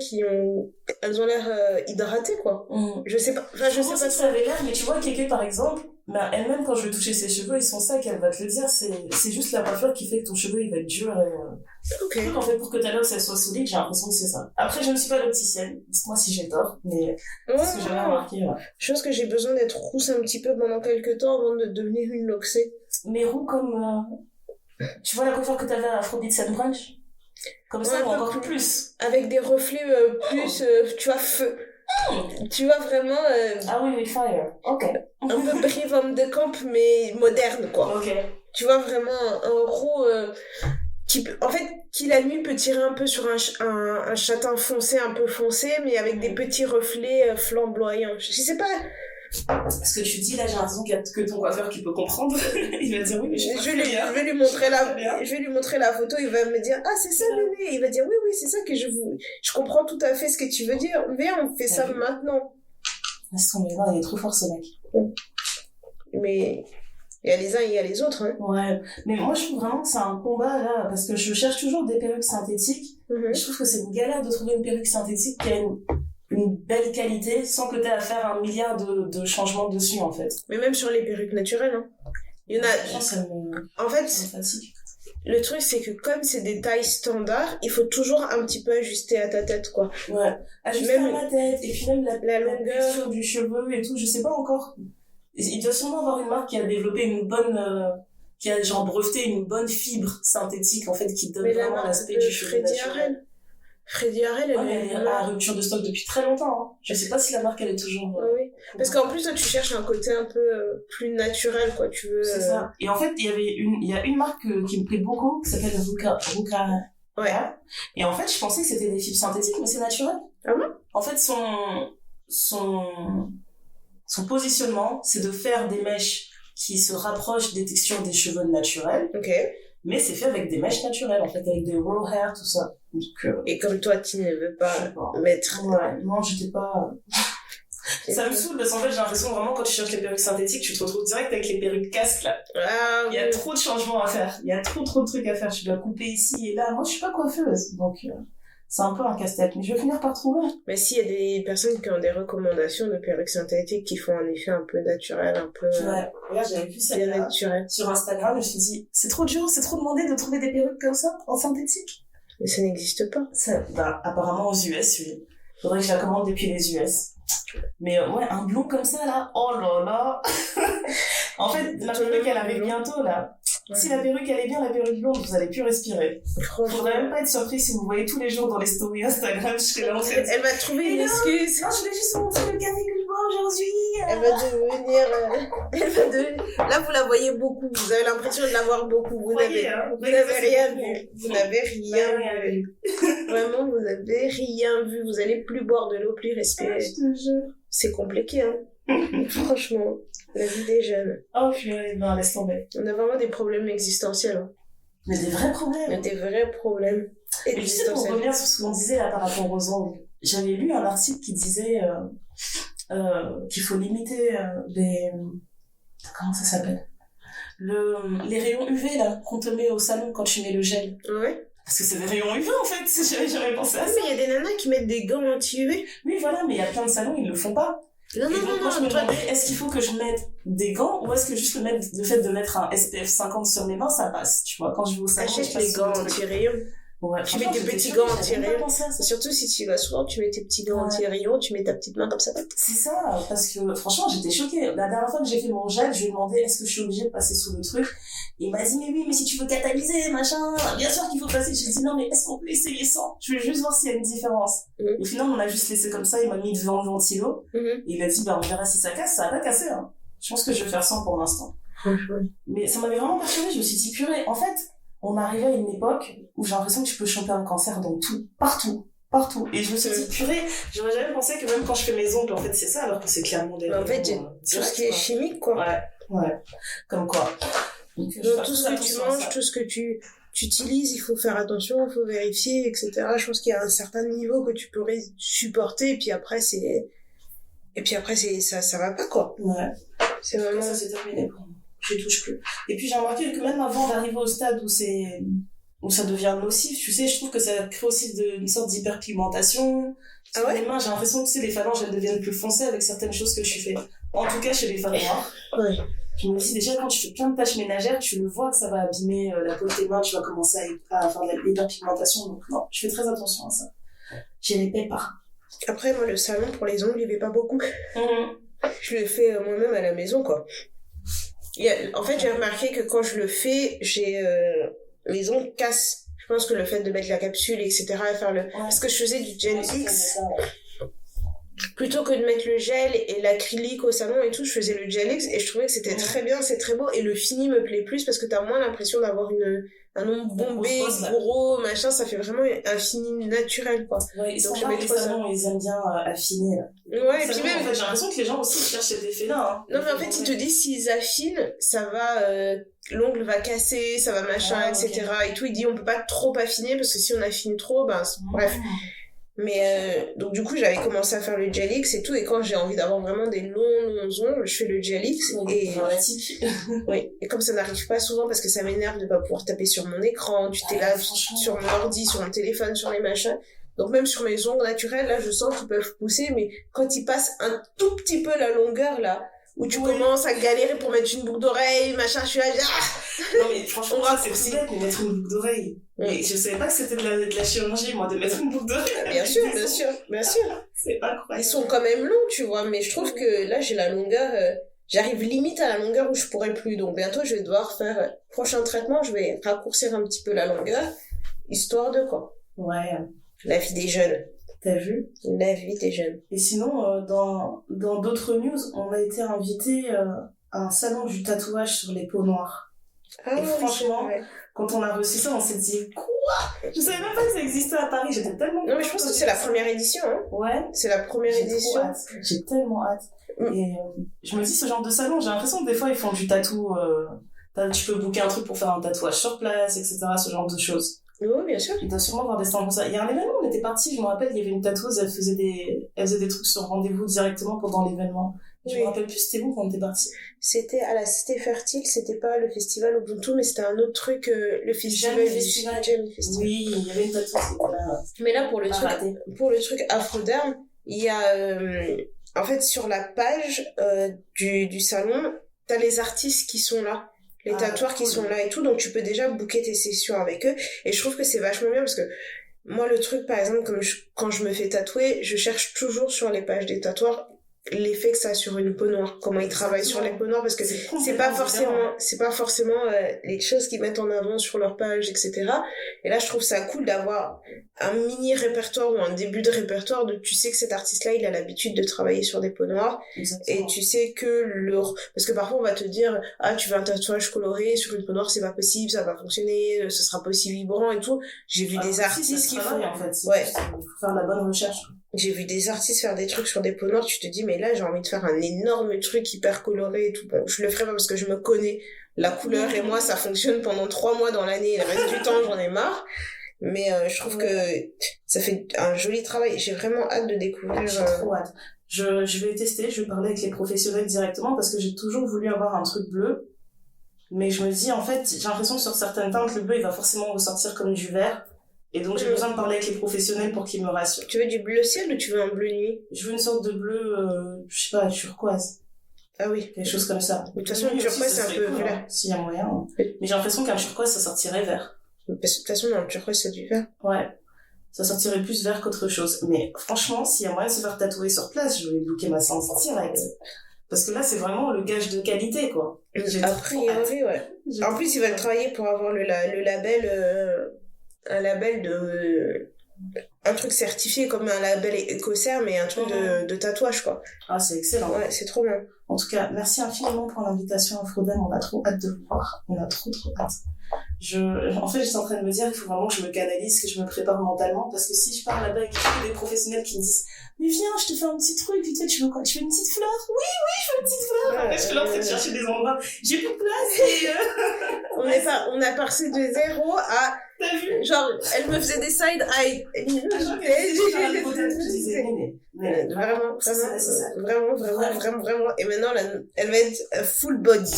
elles ont l'air hydratées, quoi. Je sais pas, je sais pas si ça avait l'air, mais tu vois, Kéké, par exemple, elle-même, quand je vais toucher ses cheveux, ils sont secs, elle va te le dire, c'est juste la coiffure qui fait que ton cheveu, il va être dur et, en fait, pour que ta loque, elle soit solide, j'ai l'impression que c'est ça. Après, je ne suis pas l'opticienne. Dites-moi si j'ai tort, mais c'est ce que j'avais remarqué, Je pense que j'ai besoin d'être rousse un petit peu pendant quelques temps avant de devenir une loxée. Mais roux comme, tu vois la coiffure que t'avais à Afrobeats and Brunch? Comme ça, ou encore plus. Avec des reflets plus, tu vois, feu. Tu vois vraiment... Ah oui, fire. Ok. Un peu Brie de Camp, mais moderne, quoi. Ok. Tu vois vraiment un roux qui la nuit peut tirer un peu sur un châtain foncé, un peu foncé, mais avec des petits reflets flamboyants. Je sais pas... Ce que tu dis là, j'ai l'impression qu'il y a que ton coiffeur qui peut comprendre. Il va dire oui, mais je vais lui montrer la photo, il va me dire ah c'est ça bébé, il va dire oui c'est ça que je comprends tout à fait ce que tu veux dire, viens on fait ça maintenant. Laisse tomber, il est trop fort ce mec. Mais il y a les uns et il y a les autres, hein. Ouais, mais moi je trouve vraiment que c'est un combat là, parce que je cherche toujours des perruques synthétiques. Et je trouve que c'est une galère de trouver une perruque synthétique qui a une belle qualité sans que tu aies à faire un milliard de changements dessus en fait. Mais même sur les perruques naturelles, hein. Il y en a... En fait, le truc c'est que comme c'est des tailles standards, il faut toujours un petit peu ajuster à ta tête, quoi. Ouais, ajuster à ma tête, et puis même la longueur du cheveu et tout, je sais pas encore. Il doit sûrement avoir une marque qui a développé une bonne... qui a genre breveté une bonne fibre synthétique en fait qui donne vraiment l'aspect du cheveu naturel. Freddy Harrell, elle est à rupture de stock depuis très longtemps. Hein. Je sais pas si la marque elle est toujours. Oui. Parce qu'en plus toi tu cherches un côté un peu plus naturel, quoi. Tu veux. C'est ça. Et en fait il y a une marque qui me plaît beaucoup qui s'appelle Ruka. Ouais. Et en fait, je pensais que c'était des fibres synthétiques, mais c'est naturel. Ah bon? En fait, son positionnement, c'est de faire des mèches qui se rapprochent des textures des cheveux naturels. Ok. Mais c'est fait avec des mèches naturelles, en fait, avec des raw hair, tout ça. Donc, et comme toi, tu ne veux pas mettre... Ouais, non, j'étais pas... Ça me saoule, parce qu'en fait, j'ai l'impression vraiment, quand tu cherches les perruques synthétiques, tu te retrouves direct avec les perruques casques, là. Ah, il y a trop de changements à faire. Il y a trop de trucs à faire. Tu dois couper ici et là. Moi, je suis pas coiffeuse, donc... c'est un peu un casse-tête, mais je vais finir par trouver. Mais s'il y a des personnes qui ont des recommandations de perruques synthétiques qui font un effet un peu naturel, un peu... Ouais, regarde, j'avais vu ça sur Instagram, je me suis dit, c'est trop dur, c'est trop demandé de trouver des perruques comme ça, en synthétique. Mais ça n'existe pas. Apparemment aux US, oui. Faudrait que je la commande depuis les US. Mais ouais, un blond comme ça, là, oh là là. En fait, la perruque, elle arrive bientôt, là. Ouais. Si la perruque elle est bien, la perruque blonde, vous allez plus respirer. Faudrait même pas être surpris si vous voyez tous les jours dans les stories Instagram, je serai là en train de... Elle va trouver une excuse. Non, je voulais juste vous montrer le café que je bois aujourd'hui. Elle va devenir... Là, vous la voyez beaucoup. Vous avez l'impression de la voir beaucoup. Vous n'avez rien vu. Vous n'avez rien vu. Vraiment, vous n'avez rien vu. Vous allez plus boire de l'eau, plus respirer. Je te jure. C'est compliqué, hein. Franchement. La vie des jeunes. Oh purée, non, laisse tomber. On a vraiment des problèmes existentiels. Hein. Mais des vrais problèmes. Mais des vrais problèmes existentiels. Et tu sais, pour revenir sur ce qu'on disait là par rapport aux ongles, j'avais lu un article qui disait qu'il faut limiter les... Comment ça s'appelle ? Les rayons UV là, qu'on te met au salon quand tu mets le gel. Ouais. Parce que c'est des rayons UV en fait, j'avais pensé à ça. Mais il y a des nanas qui mettent des gants anti-UV. Oui, voilà, mais il y a plein de salons, ils le font pas. Non, moi je me demandais, est-ce qu'il faut que je mette des gants ou est-ce que juste le fait de mettre un SPF 50 sur mes mains ça passe, tu vois, quand je vais au salon. Achète les gants anti-rayons. Ouais, tu mets des petits gants anti-rayons. Surtout si tu vas souvent, tu mets tes petits gants anti-rayons, tu mets ta petite main comme ça. C'est ça, parce que franchement j'étais choquée. La dernière fois que j'ai fait mon gel, je lui ai demandé est-ce que je suis obligée de passer sous le truc. Il m'a dit mais oui, mais si tu veux catalyser, machin, bien sûr qu'il faut passer. J'ai dit non mais est-ce qu'on peut essayer sans? Je voulais juste voir s'il y a une différence. Au final on a juste laissé comme ça, il m'a mis devant le ventilo. Et il a dit bah on verra si ça casse, ça va pas casser. Hein. Je pense que je vais faire sans pour l'instant. Mais ça m'avait vraiment perturbée, je me suis dit purée, en fait on arrivait à une époque où j'ai l'impression que tu peux choper un cancer dans tout, partout. Et je me suis dit, purée, j'aurais jamais pensé que même quand je fais mes ongles, en fait, c'est ça, alors que c'est clairement des... En fait, tout ce qui est chimique, quoi. Ouais. Comme quoi. Donc tout ce que tu manges, tout ce que tu utilises, il faut faire attention, il faut vérifier, etc. Je pense qu'il y a un certain niveau que tu pourrais supporter, et puis après, ça va pas, quoi. Ouais. C'est vraiment... Ça, c'est terminé pour moi. Je touche plus. Et puis j'ai remarqué que même avant d'arriver au stade où ça devient nocif, tu sais, je trouve que ça crée aussi une sorte d'hyperpigmentation. Sur les mains, j'ai l'impression que tu sais, les phalanges, elles deviennent plus foncées avec certaines choses que tu fais. En tout cas, chez les femmes noires. Ouais. Je me dis déjà, quand tu fais plein de tâches ménagères, tu le vois que ça va abîmer la peau de tes mains, tu vas commencer à faire de l'hyperpigmentation. Donc non, je fais très attention à ça. J'ai les pépins. Après, moi, le salon pour les ongles, il y avait pas beaucoup. Je le fais moi-même à la maison, quoi. En fait, j'ai remarqué que quand je le fais, mes ongles cassent. Je pense que le fait de mettre la capsule, etc., et faire parce que je faisais du gel X. Plutôt que de mettre le gel et l'acrylique au salon et tout, je faisais le gel X et je trouvais que c'était très bien, c'est très beau. Et le fini me plaît plus parce que t'as moins l'impression d'avoir un ongle bombé, gros, machin. Ça fait vraiment un fini naturel, quoi. Ouais, donc je mets les salons, ils aiment bien affiner, là. Ouais, et puis même... En fait, j'ai l'impression que les gens aussi cherchent cet effet-là, hein. Non, mais en fait, ils te disent s'ils affinent, ça va... l'ongle va casser, ça va machin, etc. Et tout, il dit on peut pas trop affiner parce que si on affine trop, bref. Mais donc du coup j'avais commencé à faire le gel X et tout, et quand j'ai envie d'avoir vraiment des longs ongles, je fais le gel X. Oui, et comme ça n'arrive pas souvent parce que ça m'énerve de pas pouvoir taper sur mon écran, tu t'es là sur mon ordi, sur mon téléphone, sur les machins. Donc même sur mes ongles naturels, là je sens qu'ils peuvent pousser, mais quand ils passent un tout petit peu la longueur là, où tu commences à galérer pour mettre une boucle d'oreille, machin, je suis là, Non mais franchement, c'est aussi bête de mettre une boucle d'oreille. Mais je savais pas que c'était de la chirurgie, moi, de mettre une boucle d'oreille. Bien sûr. C'est incroyable. Ils sont quand même longs, tu vois, mais je trouve que là, j'ai la longueur, j'arrive limite à la longueur où je pourrais plus. Donc bientôt, je vais devoir faire, prochain traitement, je vais raccourcir un petit peu la longueur, histoire de quoi. Ouais. La vie des jeunes. T'as vu? La vie des jeunes. Et sinon, dans d'autres news, on a été invité à un salon du tatouage sur les peaux noires. Et franchement, quand on a reçu ça, on s'est dit, quoi? Je savais même pas que ça existait à Paris, j'étais tellement... Non, mais je pense que c'est la première édition, hein. Ouais. C'est la première édition. J'ai tellement hâte. Et je me dis, ce genre de salon, j'ai l'impression que des fois, ils font du tatou... tu peux booker un truc pour faire un tatouage sur place, etc., ce genre de choses. Oui, bien sûr. Il doit sûrement avoir des stands comme ça. Il y a un événement, on était partis, je me rappelle, il y avait une tatoueuse, elle faisait des trucs sur rendez-vous directement pendant l'événement. Je me rappelle plus, c'était où quand on était partis? C'était à la Cité Fertile, c'était pas le festival Ubuntu, mais c'était un autre truc, le festival. Jam Festival. Oui, il y avait une tatoueuse. Mais là, pour le truc Afroderm, il y a, en fait, sur la page du salon, t'as les artistes qui sont là. Les tatoueurs qui sont là et tout, donc tu peux déjà booker tes sessions avec eux, et je trouve que c'est vachement bien parce que moi le truc par exemple quand je me fais tatouer, je cherche toujours sur les pages des tatoueurs l'effet que ça a sur une peau noire, comment ils travaillent sur les peaux noires, parce que c'est pas forcément les choses qu'ils mettent en avant sur leur page, etc. Et là je trouve ça cool d'avoir un mini répertoire ou un début de répertoire de tu sais que cet artiste là il a l'habitude de travailler sur des peaux noires. Exactement. Et tu sais que parce que parfois on va te dire tu veux un tatouage coloré sur une peau noire, c'est pas possible, ça va fonctionner, ce sera pas aussi vibrant et tout. J'ai vu des artistes qui font en fait, faut faire la bonne recherche. J'ai vu des artistes faire des trucs sur des peaux noires, tu te dis mais là j'ai envie de faire un énorme truc hyper coloré et tout. Bon, je le ferai pas parce que je me connais la couleur et moi ça fonctionne pendant 3 mois dans l'année, le reste du temps j'en ai marre. Mais je trouve que ça fait un joli travail. J'ai vraiment hâte de découvrir. J'ai trop hâte. Je vais tester, je vais parler avec les professionnels directement parce que j'ai toujours voulu avoir un truc bleu. Mais je me dis en fait, j'ai l'impression que sur certaines teintes, le bleu il va forcément ressortir comme du vert. Et donc j'ai besoin de parler avec les professionnels pour qu'ils me rassurent. Tu veux du bleu ciel ou tu veux un bleu nuit? Je veux une sorte de bleu, je sais pas, turquoise. Ah oui. Quelque chose comme ça. De toute façon, le turquoise c'est un peu vert. S'il y a moyen. Hein. Mais j'ai l'impression qu'un turquoise ça sortirait vert. De toute façon, dans le turquoise c'est du vert. Ouais. Ça sortirait plus vert qu'autre chose. Mais franchement, s'il y a moyen de se faire tatouer sur place, je vais booker ma séance direct. Parce que là, c'est vraiment le gage de qualité, quoi. A priori, ouais. En plus, ils veulent travailler pour avoir le label... un label un truc certifié comme un label écossais mais un truc de tatouage quoi. Ah c'est excellent. Ouais, c'est trop bien. En tout cas, merci infiniment pour l'invitation à Afroderm, on a trop hâte de vous voir. On a trop hâte. En fait, j'étais en train de me dire il faut vraiment que je me canalise, que je me prépare mentalement parce que si je pars là-bas avec des professionnels qui me disent mais viens, je te fais un petit truc, tu veux quoi? Tu veux une petite fleur? Oui, je veux une petite fleur. Après, je suis là en train de chercher des endroits. J'ai plus de place et on a passé de 0 à... T'as vu? Genre, elle me faisait des side eye. Vraiment. Et maintenant, elle va être full body.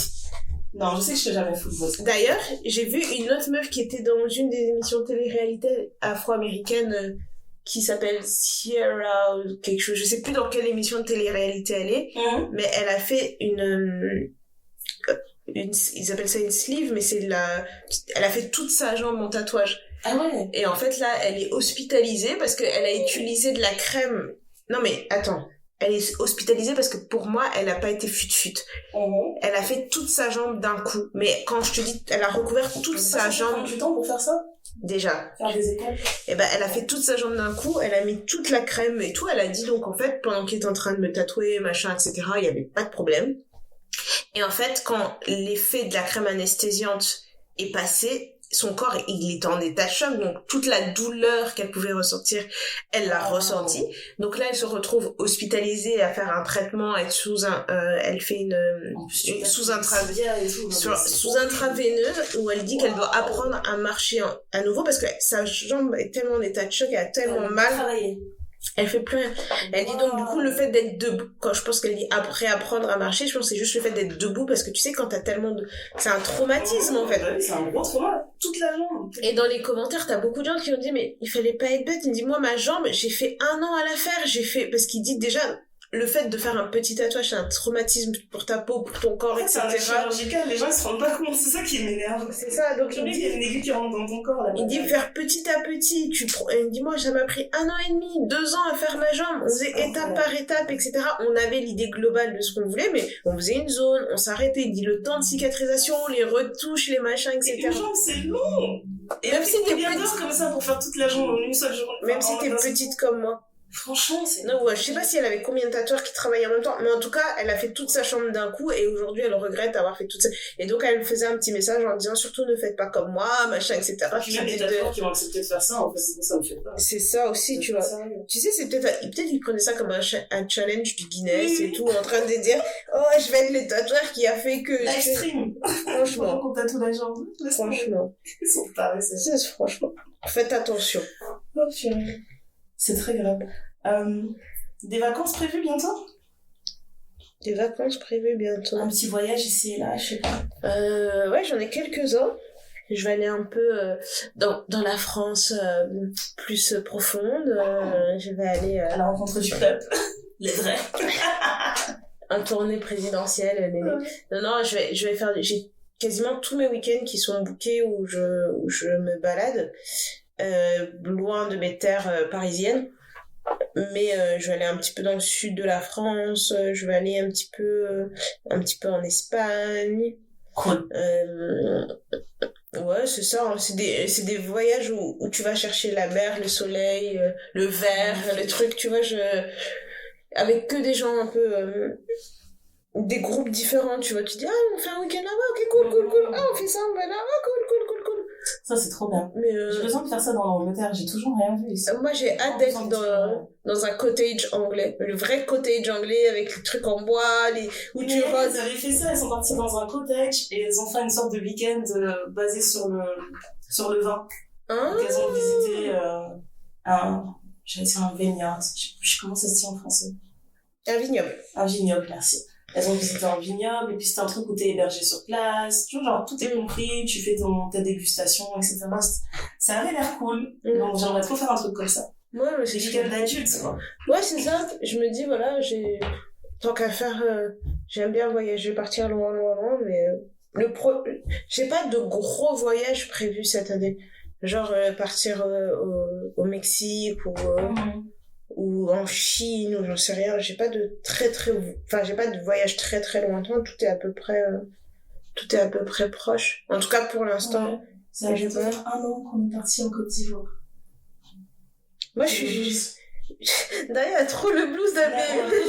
Non, je sais que je fais jamais full body. D'ailleurs, j'ai vu une autre meuf qui était dans une des émissions de télé-réalité afro-américaines qui s'appelle Sierra ou quelque chose. Je sais plus dans quelle émission de télé-réalité elle est, mais elle a fait ils appellent ça une sleeve, mais elle a fait toute sa jambe en tatouage. Ah ouais. Et en fait, là, elle est hospitalisée parce qu'elle a utilisé de la crème. Non, mais attends. Elle est hospitalisée parce que pour moi, elle a pas été fut-fut. Elle a fait toute sa jambe d'un coup. Mais quand je te dis, elle a recouvert toute sa jambe. Ça prend du temps pour faire ça? Déjà. Faire des écoles. Et ben, elle a fait toute sa jambe d'un coup. Elle a mis toute la crème et tout. Elle a dit donc, en fait, pendant qu'il était en train de me tatouer, machin, etc., il y avait pas de problème. Et en fait, quand l'effet de la crème anesthésiante est passé, son corps, il était en état de choc, donc toute la douleur qu'elle pouvait ressentir, elle l'a ressentie. Donc là, elle se retrouve hospitalisée à faire un traitement, elle fait sous intraveineuse, où elle dit qu'elle doit apprendre à marcher à nouveau, parce que sa jambe est tellement en état de choc, elle a tellement mal. Elle fait plus rien. Elle dit donc, du coup, le fait d'être debout, quand je pense qu'elle dit après apprendre à marcher, je pense que c'est juste le fait d'être debout parce que tu sais, quand t'as tellement c'est un traumatisme, en fait. C'est un gros trauma, toute la jambe. Et dans les commentaires, t'as beaucoup de gens qui ont dit, mais il fallait pas être bête. Il me dit, moi, ma jambe, j'ai fait 1 an à la faire. Parce qu'il dit déjà, le fait de faire un petit tatouage, c'est un traumatisme pour ta peau, pour ton corps, etc. C'est chirurgical, les gens ils se rendent pas compte, c'est ça qui m'énerve. C'est ça, donc il dit, il y a une aiguille qui rentre dans ton corps là. Il dit faire petit à petit, il dit moi ça m'a pris 1 an et demi, 2 ans à faire ma jambe, on faisait étape par étape, etc. On avait l'idée globale de ce qu'on voulait, mais on faisait une zone, on s'arrêtait, il dit le temps de cicatrisation, les retouches, les machins, etc. Et une jambe c'est long. Et même si t'es petite comme ça pour faire toute la jambe en une seule journée. Même si t'es petite comme moi. Franchement, c'est... Non, ouais, je sais pas si elle avait combien de tatoueurs qui travaillaient en même temps, mais en tout cas, elle a fait toute sa chambre d'un coup, et aujourd'hui, elle regrette d'avoir fait toute ça. Et donc, elle faisait un petit message en disant, surtout, ne faites pas comme moi, machin, etc. Puis même les tatoueurs qui vont accepter de faire ça, en fait, ça me fait pas. C'est ça aussi, tu vois. Tu sais, c'est peut-être ils prenaient ça comme un challenge du Guinness et tout, en train de dire, oh, je vais être le tatoueur qui a fait que... L'extrême. Franchement. Qu'on tatoue la jambe. Franchement. Ils sont tarés, c'est... Franchement. Faites attention. Oh, purée. C'est très grave. Des vacances prévues bientôt? Des vacances prévues bientôt. Un petit voyage ici et là, je sais pas. Ouais, j'en ai quelques-uns. Je vais aller un peu dans la France plus profonde. Je vais aller... à la rencontre du club. Les vrais. Un tournée présidentielle. Non, je vais faire... J'ai quasiment tous mes week-ends qui sont bookés où je me balade. Loin de mes terres parisiennes. Mais je vais aller un petit peu dans le sud de la France, je vais aller un petit peu en Espagne. Cool. Ouais, c'est ça, hein. C'est des voyages où tu vas chercher la mer, le soleil, le vert, le truc, tu vois, avec que des gens un peu des groupes différents, tu vois, tu dis on fait un week-end là-bas, ok, cool, on fait ça, on va là, cool. Ça, c'est trop bien. Mais j'ai besoin de faire ça dans l'Angleterre, j'ai toujours rien vu ici. Moi, j'ai hâte d'être dans un cottage anglais. Le vrai cottage anglais avec les trucs en bois, où tu rôdes. Elles avaient fait ça, elles sont parties dans un cottage et elles ont fait une sorte de week-end basé sur le vin. Donc, elles ont visité j'allais dire un vineyard. Je sais comment ça se dit en français. Un vignoble. Un vignoble, merci. Elles ont visité un vignoble, et puis c'était un truc où t'es hébergé sur place, tu vois, genre, tout est compris, tu fais ta dégustation, etc. Ça avait l'air cool. Donc, j'aimerais trop faire un truc comme ça. Ouais, mais c'est week-end d'adulte, quoi. Ouais, c'est ça. Je me dis, voilà, tant qu'à faire, j'aime bien voyager, partir loin, mais j'ai pas de gros voyages prévus cette année. Genre, partir au Mexique ou en Chine, ou j'en sais rien. J'ai pas de j'ai pas de voyage très très lointain. Tout est à peu près proche. En tout cas, pour l'instant. Ouais. Ça fait 1 an qu'on est parti en Côte d'Ivoire. Moi, je suis... D'ailleurs, elle a trop le blues d'Amé.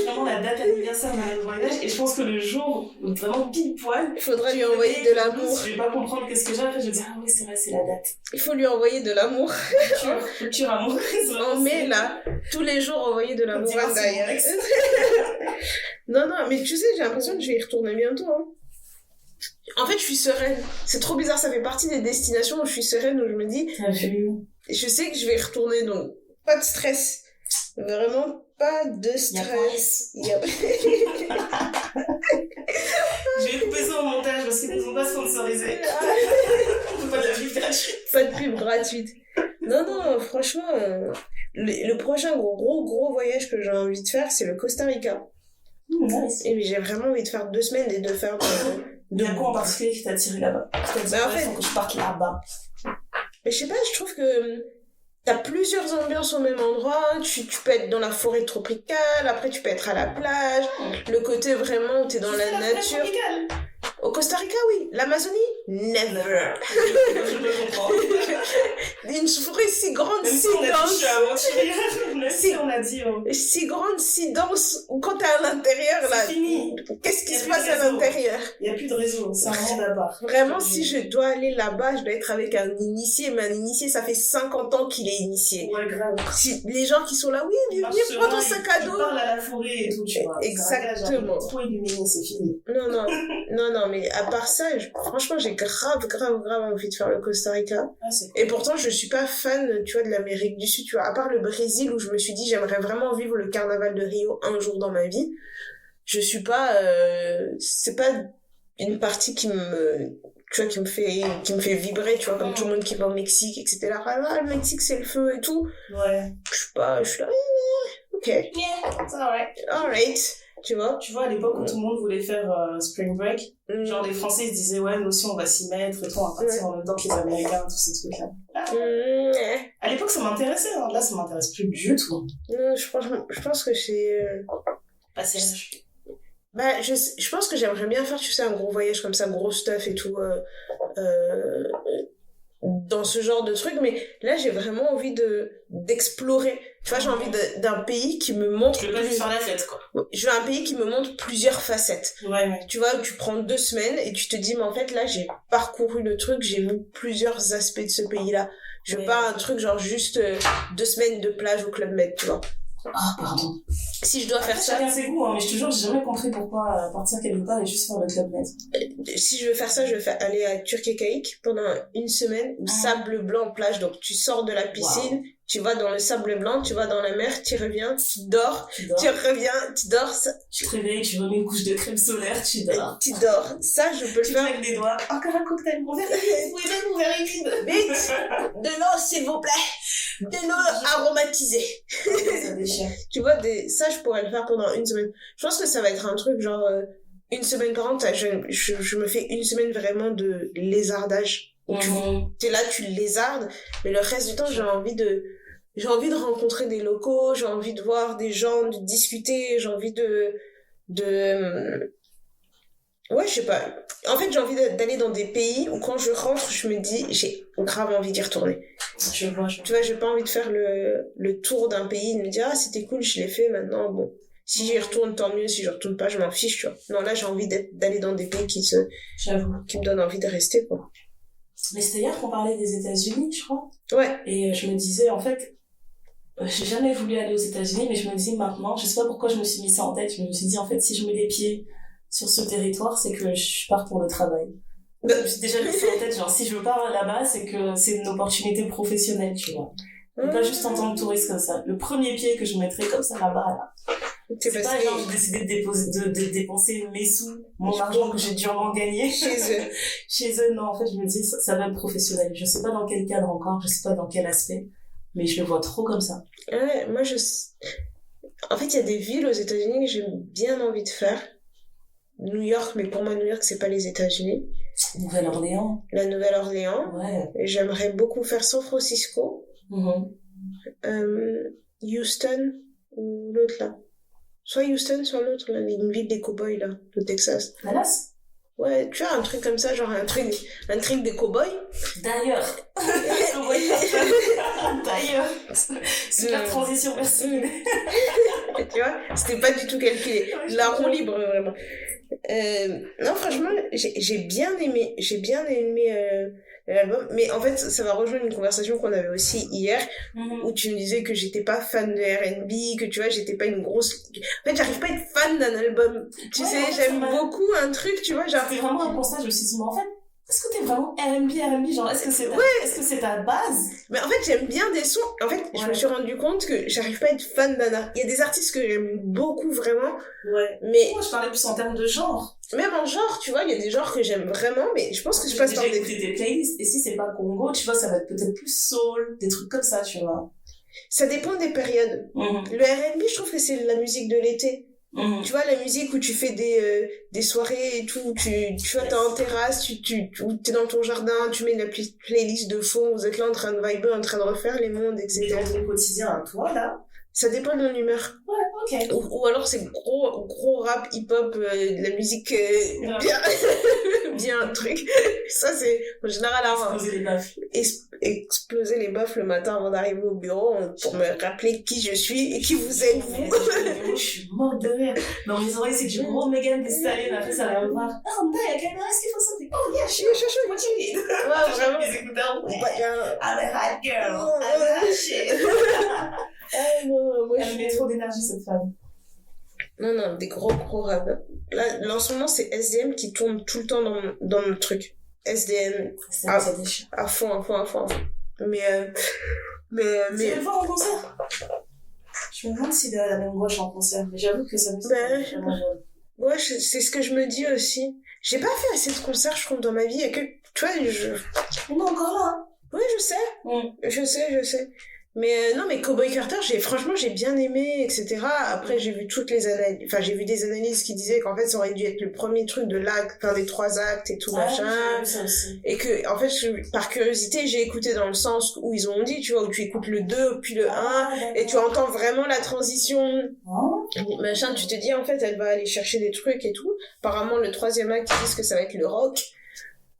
Vraiment la date anniversaire de mon voyage, et je pense que le jour, vraiment pile poil, il faudra lui envoyer de l'amour. Je vais pas comprendre qu'est-ce que j'ai, après je vais dire, ah oui, c'est vrai, c'est la date. Il faut lui envoyer de l'amour. Culture amour. En mai, là, tous les jours envoyer de l'amour à Daya. Non, mais tu sais, j'ai l'impression que je vais y retourner bientôt. Hein. En fait, je suis sereine. C'est trop bizarre, ça fait partie des destinations où je suis sereine, où je me dis, je sais que je vais y retourner, donc pas de stress. Vraiment pas de stress. Je vais couper ça au montage parce qu'ils ne sont pas sponsorisés. On peut pas de la pub gratuite. Pas de pub gratuite. Non, franchement, le prochain gros voyage que j'ai envie de faire, c'est le Costa Rica. Nice. Et j'ai vraiment envie de faire 2 semaines et de faire Il y a quoi en particulier qui t'a attiré là-bas? En fait, faut que je parte là-bas. Mais je sais pas, je trouve que t'as plusieurs ambiances au même endroit. Tu peux être dans la forêt tropicale, après tu peux être à la plage. Le côté vraiment où t'es dans la nature. Au Costa Rica, oui. L'Amazonie, never. Je me comprends. Une forêt si grande, si dense. On a dit. Si grande, si dense. Quand t'es à l'intérieur, là. C'est fini. Qu'est-ce qui se passe à l'intérieur? Il n'y a plus de réseau. C'est un monde à part. Vraiment, si je dois aller là-bas, je dois être avec un initié. Mais un initié, ça fait 50 ans qu'il est initié. Ouais, grave. Si les gens qui sont là, oui, viens prendre ton sac à dos. Tu parles à la forêt et tout, tu vois. Exactement. Trop illuminé, c'est fini. Non, mais à part ça, franchement, j'ai grave envie de faire le Costa Rica. Ah, cool. Et pourtant, je suis pas fan, tu vois, de l'Amérique du Sud, tu vois. À part le Brésil, où je me suis dit, j'aimerais vraiment vivre le carnaval de Rio un jour dans ma vie. Je suis pas, c'est pas une partie qui me fait vibrer, tu vois, comme tout le monde qui va au Mexique, etc. Ah, le Mexique, c'est le feu et tout. Ouais. Je suis là, ok. Yeah, it's alright. Tu vois, à l'époque où tout le monde voulait faire Spring Break, genre les Français ils se disaient ouais, nous aussi on va s'y mettre et tout, on va partir en même temps que les Américains, tous ces trucs-là. À l'époque ça m'intéressait, hein. Là ça m'intéresse plus du tout. Non, je pense que c'est... Passé l'âge. Bah, je pense que j'aimerais bien faire, tu sais, un gros voyage comme ça, gros stuff et tout, dans ce genre de truc, mais là j'ai vraiment envie d'explorer. Tu vois, j'ai envie d'un pays qui me montre... Je veux pas juste faire la fête, quoi. Je veux un pays qui me montre plusieurs facettes. Ouais. Tu vois, tu prends 2 semaines et tu te dis, mais en fait, là, j'ai parcouru le truc, j'ai vu plusieurs aspects de ce pays-là. Je veux pas un truc genre juste 2 semaines de plage au Club Med, tu vois. Ah, pardon. Si je dois faire ça... Chacun ses goûts, hein, mais je te jure, j'ai jamais compris pourquoi partir quelque part et juste faire le Club Med. Si je veux faire ça, je vais aller à Turquie-Caïque pendant 1 semaine, sable blanc, plage. Donc, tu sors de la piscine, tu vas dans le sable blanc, tu vas dans la mer, tu reviens, tu dors, tu reviens, tu dors. Tu te réveilles, tu remets une couche de crème solaire, tu dors. Tu dors. Ça, je peux le faire. Tu claques des doigts. Encore un cocktail, mon verre est vide. Oui, même mon verre est vide. Vite. De l'eau, s'il vous plaît. De l'eau aromatisée. Ça déchire. Tu vois, ça, je pourrais le faire pendant 1 semaine. Je pense que ça va être un truc genre 1 semaine par an. Je me fais 1 semaine vraiment de lézardage. Où tu es là, tu lézardes, mais le reste du temps, j'ai envie de rencontrer des locaux, j'ai envie de voir des gens, de discuter, j'ai envie ouais, je sais pas. En fait, j'ai envie d'aller dans des pays où quand je rentre, je me dis, j'ai grave envie d'y retourner. Je vois. Tu vois, j'ai pas envie de faire le tour d'un pays, de me dire, ah, c'était cool, je l'ai fait, maintenant, bon. Si j'y retourne, tant mieux. Si je retourne pas, je m'en fiche, tu vois. Non, là, j'ai envie d'aller dans des pays qui me donnent envie de rester, quoi. Mais c'était hier qu'on parlait des États-Unis, je crois. Ouais. Et je me disais, en fait, j'ai jamais voulu aller aux États-Unis, mais je me dis maintenant, je sais pas pourquoi je me suis mis ça en tête, je me suis dit, en fait, si je mets les pieds sur ce territoire, c'est que je pars pour le travail. Je me suis déjà mis ça en tête, genre, si je pars là-bas, c'est que c'est une opportunité professionnelle, tu vois. Et pas juste en tant que touriste comme ça. Le premier pied que je mettrais comme ça là-bas, là. C'est pas genre j'ai décidé de dépenser mes sous, mon argent que j'ai durement gagné chez eux. Non, en fait, je me dis, ça va être professionnel. Je sais pas dans quel cadre encore, je sais pas dans quel aspect, mais je le vois trop comme ça. Ouais, moi, en fait, il y a des villes aux États-Unis que j'ai bien envie de faire. New York, mais pour moi, New York, c'est pas les États-Unis. Nouvelle-Orléans. La Nouvelle-Orléans. Ouais. Et j'aimerais beaucoup faire San Francisco. Houston, ou l'autre là. Soit Houston, soit l'autre, là, une ville des cow-boys, là, au Texas. Dallas? Ouais, tu vois, un truc comme ça, genre un truc des cow-boys. D'ailleurs. D'ailleurs. Super transition, merci. Tu vois, c'était pas du tout calculé. La roue libre, vraiment. Non, franchement, j'ai bien aimé l'album, mais en fait ça va rejoindre une conversation qu'on avait aussi hier où tu me disais que j'étais pas fan de R&B, que tu vois j'étais pas une grosse, en fait j'arrive pas à être fan d'un album, tu sais, j'aime beaucoup un truc, tu vois, genre c'était vraiment un constat, je me suis dit mais en fait est-ce que t'es vraiment R&B, genre est-ce que c'est ta base? Mais en fait j'aime bien des sons, en fait je me suis rendu compte que j'arrive pas à être fan d'un, il y a des artistes que j'aime beaucoup vraiment, mais moi je parlais plus en termes de genre. Même en genre, tu vois, il y a des genres que j'aime vraiment, mais je pense que je passe par des playlists, et si c'est pas Congo, tu vois, ça va être peut-être plus soul, des trucs comme ça, tu vois. Ça dépend des périodes. Le R&B, je trouve que c'est la musique de l'été. Tu vois, la musique où tu fais des soirées et tout, tu vois, t'es en terrasse, t'es dans ton jardin, tu mets la playlist de fond, vous êtes là en train de vibrer, en train de refaire les mondes, etc. Mais dans ton quotidien, toi, là? Ça dépend de mon humeur. Ouais, ok. Ou alors c'est gros rap, hip-hop, de la musique bien truc. Ça c'est en général exploser les baffes. Exploser les baffes le matin avant d'arriver au bureau pour me rappeler qui je suis et qui vous êtes vous. Je suis morte de rire. Dans mes oreilles c'est du gros Megan Thee Stallion, après ça va me voir. Oh non, il y a quelqu'un qui font ça. Oh yeah, sure, what you need? Ouais, vraiment. Les écouteurs. I'm a hot girl. I'm a hot shit. Non, elle met trop d'énergie cette femme. Non, des gros rappeurs. Là, en ce moment, c'est SDM qui tourne tout le temps dans le truc. SDM. À fond. Mais. Tu veux le voir en concert? Je me demande si de la même gauche en concert, mais j'avoue que ça me ouais, c'est ce que je me dis aussi. J'ai pas fait assez de concerts, je trouve, dans ma vie, et que, tu vois, On est encore là, hein. Oui, je sais. Mais non, mais Cowboy Carter, franchement, j'ai bien aimé, etc. Après, j'ai vu toutes les analyses, enfin, j'ai vu des analyses qui disaient qu'en fait, ça aurait dû être le premier truc de l'acte, enfin, des 3 actes et tout, machin. Ça aussi. Et que, en fait, par curiosité, j'ai écouté dans le sens où ils ont dit, tu vois, où tu écoutes le 2, puis le 1, et tu entends vraiment la transition. Machin, tu te dis, en fait, elle va aller chercher des trucs et tout. Apparemment, le 3e acte, ils disent que ça va être le rock.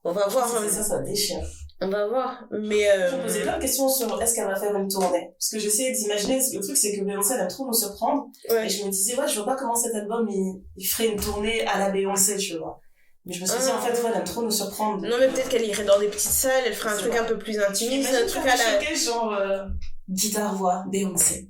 On va voir. Ça déchire. On va voir. Mais je me posais plein de questions sur est-ce qu'elle va faire une tournée. Parce que j'essayais d'imaginer, le truc c'est que Beyoncé elle aime trop nous surprendre. Ouais. Et je me disais, je vois pas comment cet album il ferait une tournée à la Beyoncé, tu vois. Mais je me suis dit, en fait, elle aime trop nous surprendre. Non, mais peut-être qu'elle irait dans des petites salles, elle ferait un truc un peu plus intimiste, un truc à la... choquer, genre, guitare-voix, Beyoncé.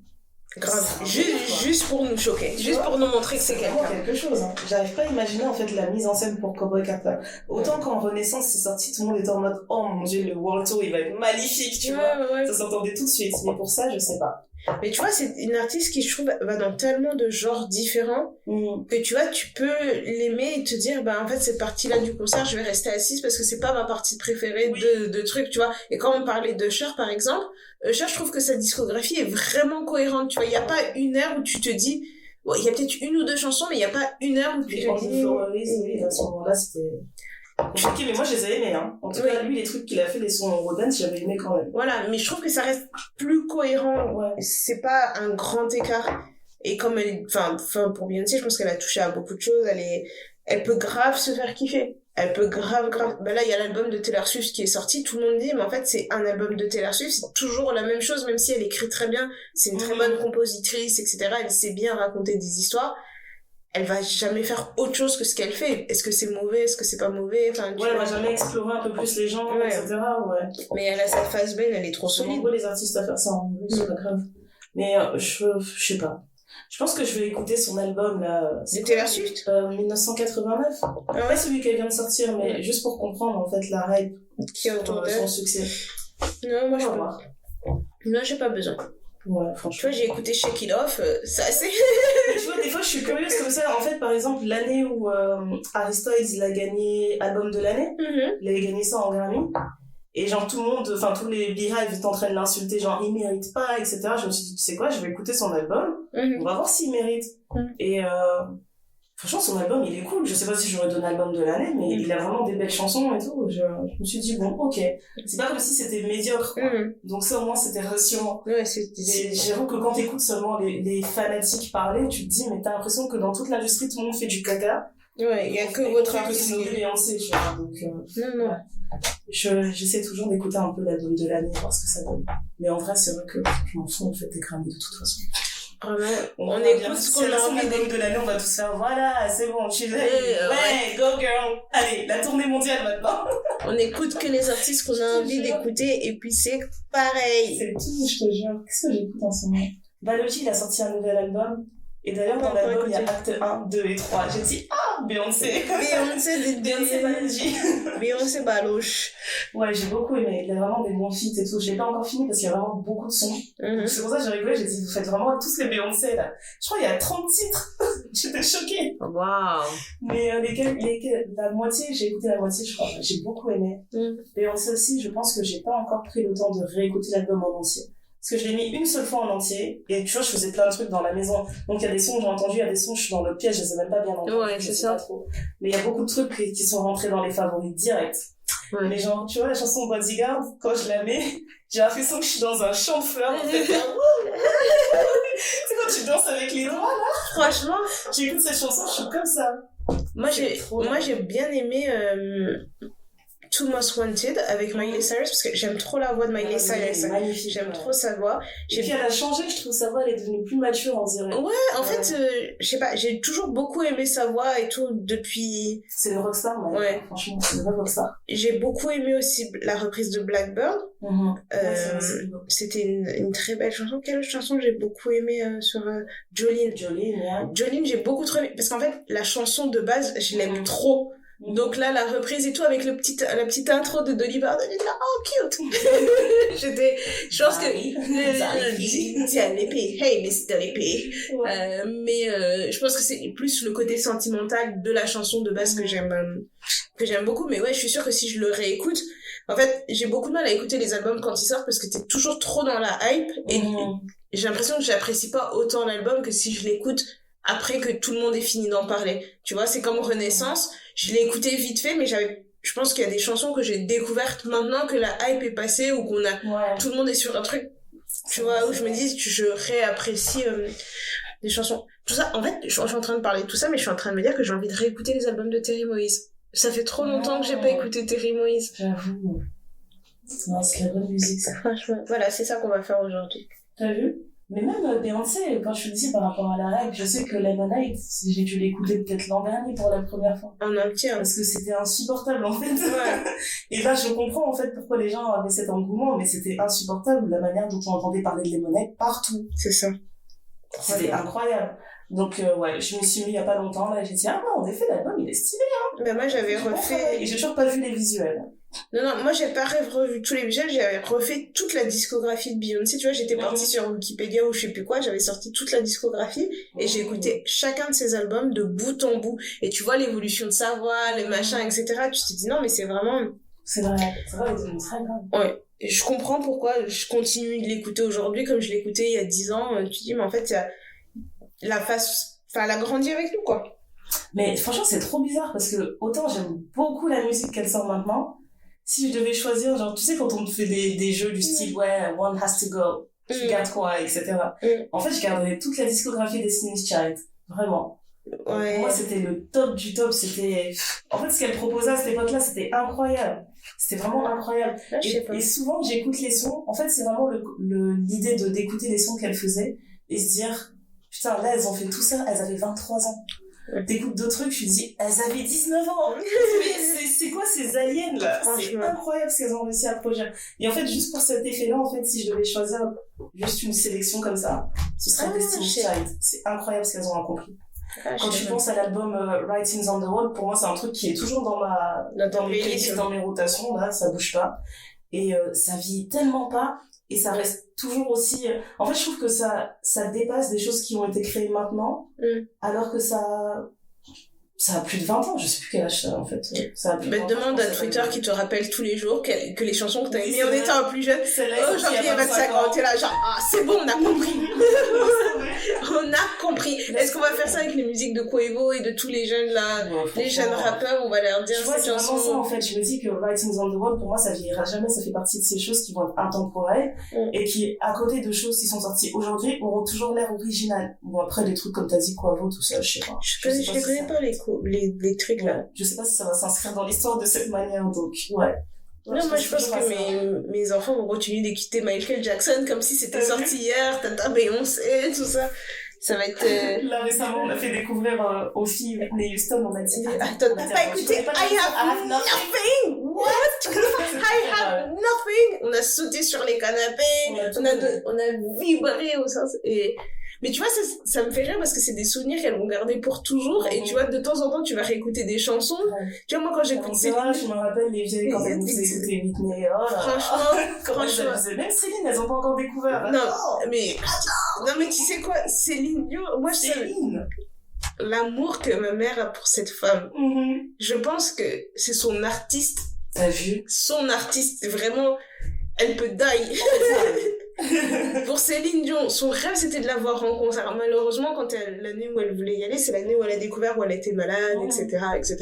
Grave. Juste pour nous choquer. Juste pour nous montrer que c'est quelqu'un. Quelque chose, hein. J'arrive pas à imaginer, en fait, la mise en scène pour Cowboy Carter. Autant quand Renaissance c'est sorti, tout le monde était en mode, oh mon dieu, le World Tour, il va être magnifique, tu vois. Ouais. Ça s'entendait tout de suite. Mais pour ça, je sais pas. Mais tu vois, c'est une artiste qui, je trouve, va dans tellement de genres différents que tu vois, tu peux l'aimer et te dire, en fait, cette partie-là du concert, je vais rester assise parce que c'est pas ma partie préférée de trucs, tu vois. Et quand on parlait de Cher, par exemple, Cher, je trouve que sa discographie est vraiment cohérente, tu vois. Il y a pas une heure où tu te dis, il y a peut-être une ou deux chansons, mais il y a pas une heure où tu te dis... Oui, à ce moment-là, c'était... compliqué, mais moi je les ai aimés, hein. En tout cas, lui, les trucs qu'il a fait, les sons Rodin, j'avais aimé quand même. Voilà, mais je trouve que ça reste plus cohérent. Ouais. C'est pas un grand écart. Et comme pour Beyoncé, je pense qu'elle a touché à beaucoup de choses. Elle peut grave se faire kiffer. Elle peut grave. Là, il y a l'album de Taylor Swift qui est sorti. Tout le monde dit, mais en fait, c'est un album de Taylor Swift. C'est toujours la même chose, même si elle écrit très bien. C'est une très bonne compositrice, etc. Elle sait bien raconter des histoires. Elle va jamais faire autre chose que ce qu'elle fait. Est-ce que c'est mauvais? Est-ce que c'est pas mauvais? Elle va jamais explorer un peu plus les gens, etc. Ouais. Mais elle a sa phase belle, elle est trop solide. On les artistes à faire ça en vrai, c'est pas grave. Mais je sais pas. Je pense que je vais écouter son album là. C'est Taylor Swift 1989. Pas celui qu'elle vient de sortir, mais juste pour comprendre en fait la hype qui est autour d'elle. Son succès. Non, moi je peux pas. Non, j'ai pas besoin. Ouais, franchement. Tu vois, j'ai écouté Shake It Off, ça c'est... Tu vois, des fois, je suis curieuse comme ça. En fait, par exemple, l'année où Harry Styles, il a gagné album de l'année, il avait gagné ça en Grammy. Et genre, tout le monde, tous les Beehive étaient en train de l'insulter, genre, il mérite pas, etc. Je me suis dit, tu sais quoi, je vais écouter son album, on va voir s'il mérite. Et franchement, son album, il est cool. Je sais pas si j'aurais donné album de l'année, mais il a vraiment des belles chansons et tout. Je me suis dit, bon, ok. C'est pas comme si c'était médiocre, quoi. Donc ça, au moins, c'était rassurant. Ouais, mais j'avoue que quand t'écoutes seulement les fanatiques parler, tu te dis, mais t'as l'impression que dans toute l'industrie, tout le monde fait du caca. Ouais, il y a que votre artiste. Que Beyoncé, tu vois. Donc, non. Ouais. J'essaie toujours d'écouter un peu l'album de l'année, voir ce que ça donne. Mais en vrai, c'est vrai que je m'en fous, en fait, des Grammy de toute façon. Vraiment, on écoute ce qu'on a envie de l'année, on va tous faire, voilà, c'est bon, tu veux. Ouais, go girl. Allez, la tournée mondiale maintenant. On écoute que les artistes qu'on a envie d'écouter, et puis c'est pareil. C'est tout, je te jure. Qu'est-ce que j'écoute en ce moment? Balochi, il a sorti un nouvel album. Et d'ailleurs, dans l'album, il y a acte 1, 2 et 3. J'ai dit, Beyoncé. Beyoncé Balochi. Beyoncé Baloche. Ouais, j'ai beaucoup aimé. Il y a vraiment des bons feats et tout. Je l'ai pas encore fini parce qu'il y a vraiment beaucoup de sons. Donc, c'est pour ça que j'ai rigolé. J'ai dit, vous faites vraiment tous les Beyoncé, là. Je crois qu'il y a 30 titres. J'étais choquée. Waouh. Mais la moitié, j'ai écouté la moitié, je crois. J'ai beaucoup aimé. Beyoncé aussi, je pense que j'ai pas encore pris le temps de réécouter l'album en entier. Parce que je l'ai mis une seule fois en entier, et tu vois, je faisais plein de trucs dans la maison. Donc, il y a des sons que j'ai entendus, il y a des sons, je suis dans le piège, je les ai même pas bien entendus. Ouais, c'est ça. Mais il y a beaucoup de trucs qui sont rentrés dans les favoris direct. Ouais. Mais genre, tu vois, la chanson Bodyguard, quand je la mets, j'ai l'impression que je suis dans un champ de fleurs, en fait. Tu sais, quand tu danses avec les doigts, là. Franchement, j'écoute cette chanson, je suis comme ça. Moi, j'ai bien aimé, Too Most Wanted avec Miley Cyrus parce que j'aime trop la voix de Miley Cyrus. J'aime trop sa voix. Et puis elle a changé, je trouve sa voix elle est devenue plus mature on dirait. Ouais, en fait, je sais pas, j'ai toujours beaucoup aimé sa voix et tout depuis. C'est le rockstar, ouais. Franchement, c'est le vrai rockstar. J'ai beaucoup aimé aussi la reprise de Blackbird. C'était une très belle chanson. Quelle chanson j'ai beaucoup aimé sur Jolene. Jolene, j'ai beaucoup trop aimé parce qu'en fait la chanson de base je l'aime trop. Donc là, la reprise et tout, avec la petite intro de Dolly Parton, j'étais là, oh, cute! Je pense que, l'épée, hey, Miss l'épée. Mais, je pense que c'est plus le côté sentimental de la chanson de base que j'aime beaucoup. Mais ouais, je suis sûre que si je le réécoute, en fait, j'ai beaucoup de mal à écouter les albums quand ils sortent parce que t'es toujours trop dans la hype et j'ai l'impression que j'apprécie pas autant l'album que si je l'écoute après que tout le monde ait fini d'en parler. Tu vois, c'est comme Renaissance. Je l'ai écouté vite fait, mais je pense qu'il y a des chansons que j'ai découvertes maintenant que la hype est passée ou tout le monde est sur un truc, tu vois, où je me dis, je réapprécie des chansons. Tout ça, en fait, je suis en train de parler de tout ça, mais je suis en train de me dire que j'ai envie de réécouter les albums de Terry Moïse. Ça fait trop longtemps que j'ai pas écouté Terry Moïse. J'avoue. Non, c'est de la bonne musique, ça. Franchement, voilà, c'est ça qu'on va faire aujourd'hui. T'as vu? Mais même Beyoncé, quand je te dis par rapport à la règle, je sais que Lemonade, j'ai dû l'écouter peut-être l'an dernier pour la première fois. En entier. Parce que c'était insupportable, en fait. Ouais. Et là, je comprends, en fait, pourquoi les gens avaient cet engouement, mais c'était insupportable, la manière dont on entendait parler de Lemonade partout. C'est ça. C'était incroyable. Donc, ouais, je m'y suis mis il y a pas longtemps, là, j'ai dit, ah ouais, en effet, l'album, il est stylé, hein. Ben moi, j'avais refait... Et j'ai toujours pas vu les visuels. Non, moi, j'ai pas revu tous les visuels, j'avais refait toute la discographie de Beyoncé, tu vois, j'étais partie sur Wikipédia ou je sais plus quoi, j'avais sorti toute la discographie, et j'ai écouté chacun de ses albums de bout en bout, et tu vois l'évolution de sa voix, les machins, etc., tu te dis, non, mais c'est vraiment... C'est vrai, c'est très grave. Ouais. Et je comprends pourquoi je continue de l'écouter aujourd'hui, comme je l'écoutais il y a 10 ans, tu te dis, mais en fait, elle a grandi avec nous, quoi. Mais franchement, c'est trop bizarre, parce que autant j'aime beaucoup la musique qu'elle sort maintenant, si je devais choisir, genre, tu sais, quand on te fait des jeux du style, ouais, one has to go, tu gardes quoi, etc. En fait, je garderais toute la discographie Destiny's Child. Vraiment. Ouais. Pour moi, c'était le top du top. C'était, en fait, ce qu'elle proposait à cette époque-là, c'était incroyable. C'était vraiment incroyable. Là, et souvent, j'écoute les sons. En fait, c'est vraiment l'idée d'écouter les sons qu'elle faisait et se dire, putain, là, elles ont fait tout ça, elles avaient 23 ans. T'écoutes d'autres trucs, tu te dis, elles avaient 19 ans. Mais c'est quoi ces aliens là? C'est incroyable ce qu'elles ont réussi à produire. Et en fait, juste pour cet effet-là, en fait, si je devais choisir juste une sélection comme ça, ce serait Destiny's Child. C'est incroyable ce qu'elles ont accompli. Quand tu penses à l'album Writings on the Wall, pour moi, c'est un truc qui est toujours dans mes playlists, dans mes rotations, là, ça bouge pas. Et ça vieillit tellement pas. Et ça reste toujours aussi... En fait, je trouve que ça dépasse des choses qui ont été créées maintenant, alors que ça a plus de 20 ans. Je sais plus quel âge ça a, en fait. Ça a plus de 20 demande à Twitter qui te rappelle tous les jours que les chansons que t'as aimées en étant plus jeune, aujourd'hui, il y a 25 ans, t'es là, genre, ah, c'est bon, on a compris. On a compris. Est-ce qu'on va faire ça avec les musiques de Quavo et de tous les jeunes, là, les jeunes rappeurs, on va leur dire cette chanson. C'est vraiment ça, en fait. Je me dis que Writings on the Wall, pour moi, ça vieillira jamais. Ça fait partie de ces choses qui vont être intemporelles et qui, à côté de choses qui sont sorties aujourd'hui, auront toujours l'air originales. Bon, après, des trucs comme t'as dit, Quavo, tout ça, je sais pas. Je connais pas les trucs, là. Je sais pas si ça va s'inscrire dans l'histoire de cette manière, donc, ouais. Non, moi je pense que mes enfants vont continuer d'écouter Michael Jackson comme si c'était sorti hier, Tata Beyoncé, tout ça. Ça va être... Là récemment, on a fait découvrir aux filles Whitney Houston, on a dit... Attends, t'as pas écouté I have nothing? What? I have nothing? On a sauté sur les canapés, on a vibré au sens... Mais tu vois, ça me fait rire parce que c'est des souvenirs qu'elles vont garder pour toujours. Et tu vois, de temps en temps, tu vas réécouter des chansons. Tu vois, moi, quand j'écoute Céline... Je me rappelle les vieilles quand elles nous écoutaient Whitney. Franchement. Même Céline, elles ont pas encore découvert. Non, mais tu sais quoi, Céline Dion, moi, l'amour que ma mère a pour cette femme, je pense que c'est son artiste. T'as vu? Son artiste, vraiment, elle peut die. Pour Céline Dion, son rêve c'était de la voir en concert. Alors, malheureusement, l'année où elle voulait y aller, c'est l'année où elle a découvert où elle était malade, etc.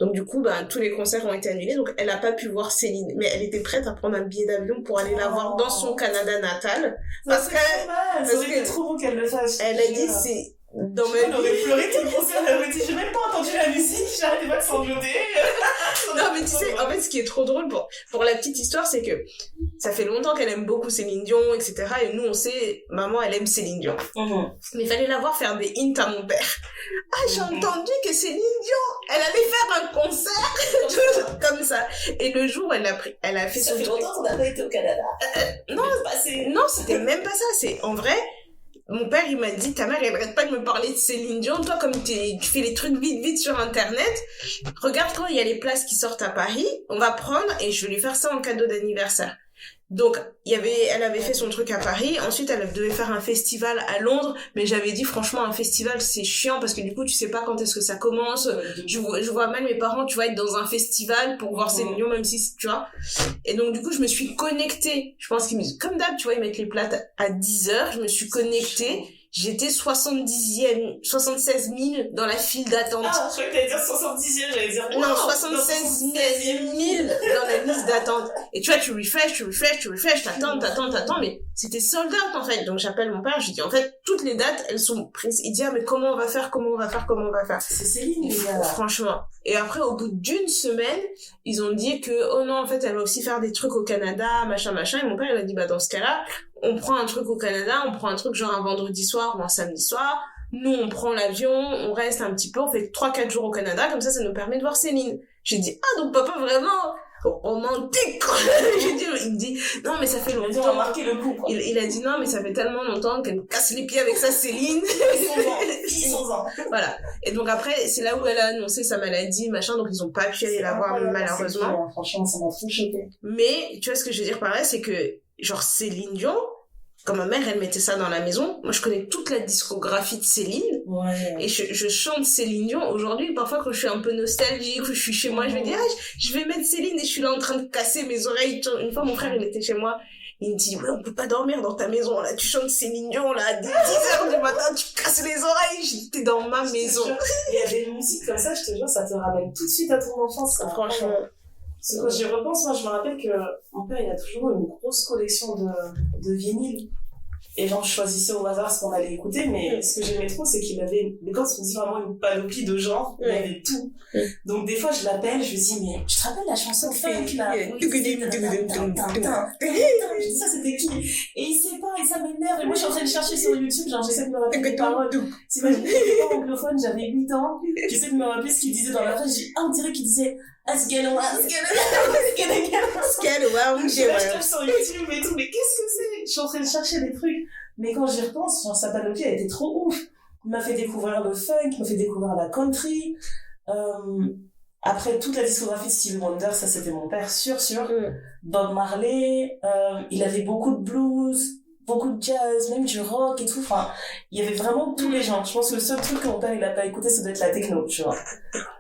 Donc du coup, tous les concerts ont été annulés, donc elle a pas pu voir Céline. Mais elle était prête à prendre un billet d'avion pour aller la voir dans son Canada natal. Parce que trop beau qu'elle le fasse. Elle a dit c'est dans ma vie. Elle aurait pleuré tout le concert, elle aurait dit j'ai même pas entendu la musique, j'arrêtais pas de sangloter. Non mais tu sais, en fait ce qui est trop drôle pour la petite histoire, c'est que ça fait longtemps qu'elle aime beaucoup Céline Dion, etc. Et nous on sait, maman elle aime Céline Dion. Mais il fallait la voir faire des hints à mon père. Ah j'ai entendu que Céline Dion, elle allait faire un concert comme ça. Et le jour où elle a fait son tour. Ça fait longtemps qu'on n'a pas été au Canada. Non, c'était même pas ça. C'est en vrai. Mon père, il m'a dit, ta mère, elle arrête pas de me parler de Céline Dion. Toi, comme tu fais les trucs vite sur Internet, regarde quand il y a les places qui sortent à Paris, on va prendre et je vais lui faire ça en cadeau d'anniversaire. Donc, elle avait fait son truc à Paris. Ensuite, elle devait faire un festival à Londres. Mais j'avais dit, franchement, un festival, c'est chiant parce que du coup, tu sais pas quand est-ce que ça commence. Je vois mal mes parents, tu vois, être dans un festival pour voir Céline Dion, même si, tu vois. Et donc, du coup, je me suis connectée. Je pense comme d'hab, tu vois, ils mettent les plates à 10h. Je me suis connectée. j'étais 76 000 dans la file d'attente. Ah, je croyais que t'allais dire 70e, j'allais dire... Non, 76 000 dans la liste d'attente. Et tu vois, tu refresh, t'attends, mais c'était sold out, en fait. Donc, j'appelle mon père, je dis, en fait, toutes les dates, elles sont prises. Il dit, ah, mais comment on va faire? C'est Céline, les gars. Franchement. Et après, au bout d'une semaine, ils ont dit que, oh non, en fait, elle va aussi faire des trucs au Canada, machin. Et mon père, il a dit, bah, dans ce cas-là, on prend un truc au Canada, on prend un truc genre un vendredi soir ou un samedi soir. Nous, on prend l'avion, on reste un petit peu, on fait 3-4 jours au Canada, comme ça nous permet de voir Céline. J'ai dit, ah, donc papa, vraiment, romantique, quoi. J'ai dit, il me dit, non, mais ça fait longtemps. On a marqué le coup, quoi. Il a dit, non, mais ça fait tellement longtemps qu'elle me casse les pieds avec sa Céline. Ils sont ans. Voilà. Et donc après, c'est là où elle a annoncé sa maladie, machin, donc ils ont pas pu aller la voir, malheureusement. Franchement, ça m'a trop choqué. Mais, tu vois ce que je veux dire par là, c'est que, genre, Céline Dion, quand ma mère, elle mettait ça dans la maison, moi, je connais toute la discographie de Céline. Ouais. Et je chante Céline Dion. Aujourd'hui, parfois, quand je suis un peu nostalgique, ou je suis chez moi, je me dis, ah, je vais mettre Céline, et je suis là en train de casser mes oreilles. Une fois, mon frère, il était chez moi. Il me dit, ouais, on peut pas dormir dans ta maison, là. Tu chantes Céline Dion, là, à 10h du matin, tu casses les oreilles. Je dis, t'es dans ma maison. Il y a des musiques comme ça, je te jure, ça te ramène tout de suite à ton enfance. Franchement. Parce que quand j'y repense, moi, je me rappelle que mon père, il a toujours eu une grosse collection de vinyles. Et genre, je choisissais au hasard ce qu'on allait écouter, mais ce que j'aimais trop, c'est qu'il avait, mais quand on dit vraiment une panoplie de genres, il avait tout. Donc, des fois, je l'appelle, je lui dis, mais tu te rappelles la chanson funk, là? Je dis, ça, c'était qui? Et il sait pas, et ça m'énerve. Et moi, je suis en train de chercher sur YouTube, genre, j'essaie de me rappeler les paroles. T'imagines, j'étais pas anglophone, j'avais 8 ans. J'essaie de me rappeler ce qu'il disait dans la phrase. Je dis, ah, on dirait qu'il disait, Scalawaum. Je tape sur YouTube et tout, mais qu'est-ce que c'est? Je suis en train de chercher des trucs. Mais quand j'y repense, genre, sa panoplie, elle était trop ouf. Il m'a fait découvrir le funk, il m'a fait découvrir la country. Après, toute la discographie de Stevie Wonder, ça, c'était mon père, sûr. Bob Marley, il avait beaucoup de blues, beaucoup de jazz, même du rock et tout. Enfin, il y avait vraiment tous les genres. Je pense que le seul truc que mon père, il a pas écouté, ça doit être la techno, tu vois,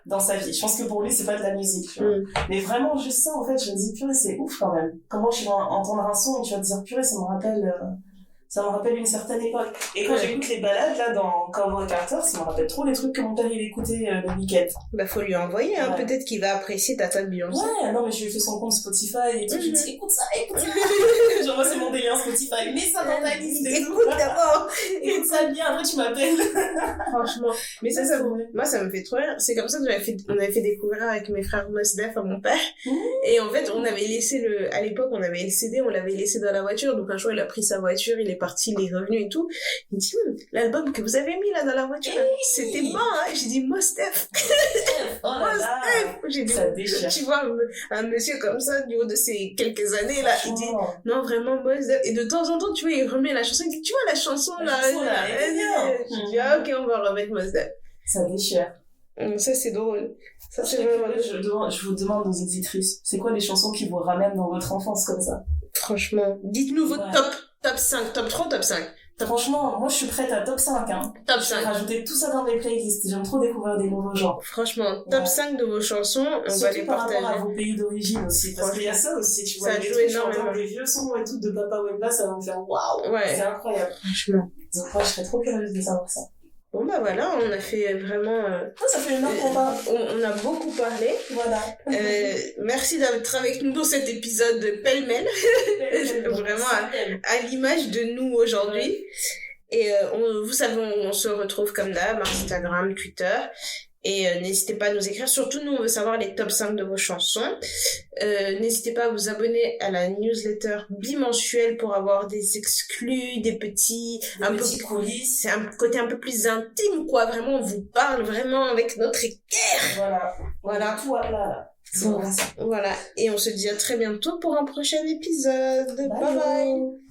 dans sa vie. Je pense que pour lui, c'est pas de la musique, tu vois. Mais vraiment, juste ça, en fait, je me dis, purée, c'est ouf quand même. Comment tu vas entendre un son et tu vas te dire, purée, ça me rappelle une certaine époque. Et quand j'écoute les balades, là, dans Cowboy Carter, ça me rappelle trop les trucs que mon père, il écoutait le week-end. Bah, faut lui envoyer, hein. Peut-être qu'il va apprécier ta table Beyoncé. Ouais, non, mais je lui ai fait son compte Spotify et tout. Je lui ai dit, écoute ça. Genre, moi, c'est mon délire Spotify. Mets ça dans ta liste. Écoute d'abord. Écoute ça bien, après, tu m'appelles. Franchement. Mais ça moi, ça me fait trop rire. C'est comme ça qu'on avait fait découvrir avec mes frères Mos Def à mon père. Et en fait, on avait laissé à l'époque, on avait le CD, on l'avait laissé dans la voiture. Donc, un jour, il a pris sa voiture, il est parti, il est revenu et tout. Il me dit, l'album que vous avez mis là dans la voiture, c'était bon, hein. J'ai dit, Mos Def. Oh là là. J'ai dit, ça déchire. Tu vois, un monsieur comme ça, du haut de ces quelques années là, il dit, non, vraiment, Mos Def. Et de temps en temps, tu vois, il remet la chanson, il dit, tu vois, la chanson là. Je dis, ah, ok, on va remettre Mos Def. Ça déchire. Ça, c'est drôle. Ça, c'est vraiment... Je vous demande aux auditrices, c'est quoi les chansons qui vous ramènent dans votre enfance comme ça? Franchement, dites-nous votre top 5, top 3, top 5. Franchement, moi je suis prête à top 5, hein. Top 5. Je vais rajouter tout ça dans mes playlists. J'aime trop découvrir des nouveaux genres. Franchement, top 5 de vos chansons, on va les partager. Par rapport à vos pays d'origine aussi. Parce qu'il y a ça aussi, tu vois. Ça joue énormément. Les vieux sons et tout de Papa Wemba, ça va me faire waouh. Ouais. C'est incroyable. Franchement. Donc moi je serais trop curieuse de savoir ça. Bon bah voilà, on a fait vraiment... ça fait une heure qu'on parle. On a beaucoup parlé. Voilà. Merci d'être avec nous dans cet épisode de Pêle-mêle. Vraiment à l'image de nous aujourd'hui. Et vous savez, on se retrouve comme d'hab, Instagram, Twitter. Et n'hésitez pas à nous écrire. Surtout, nous, on veut savoir les top 5 de vos chansons. N'hésitez pas à vous abonner à la newsletter bimensuelle pour avoir des exclus, des petits coulisses. C'est un côté un peu plus intime, quoi. Vraiment, on vous parle vraiment avec notre équerre. Voilà. Voilà. Et on se dit à très bientôt pour un prochain épisode. Bye bye.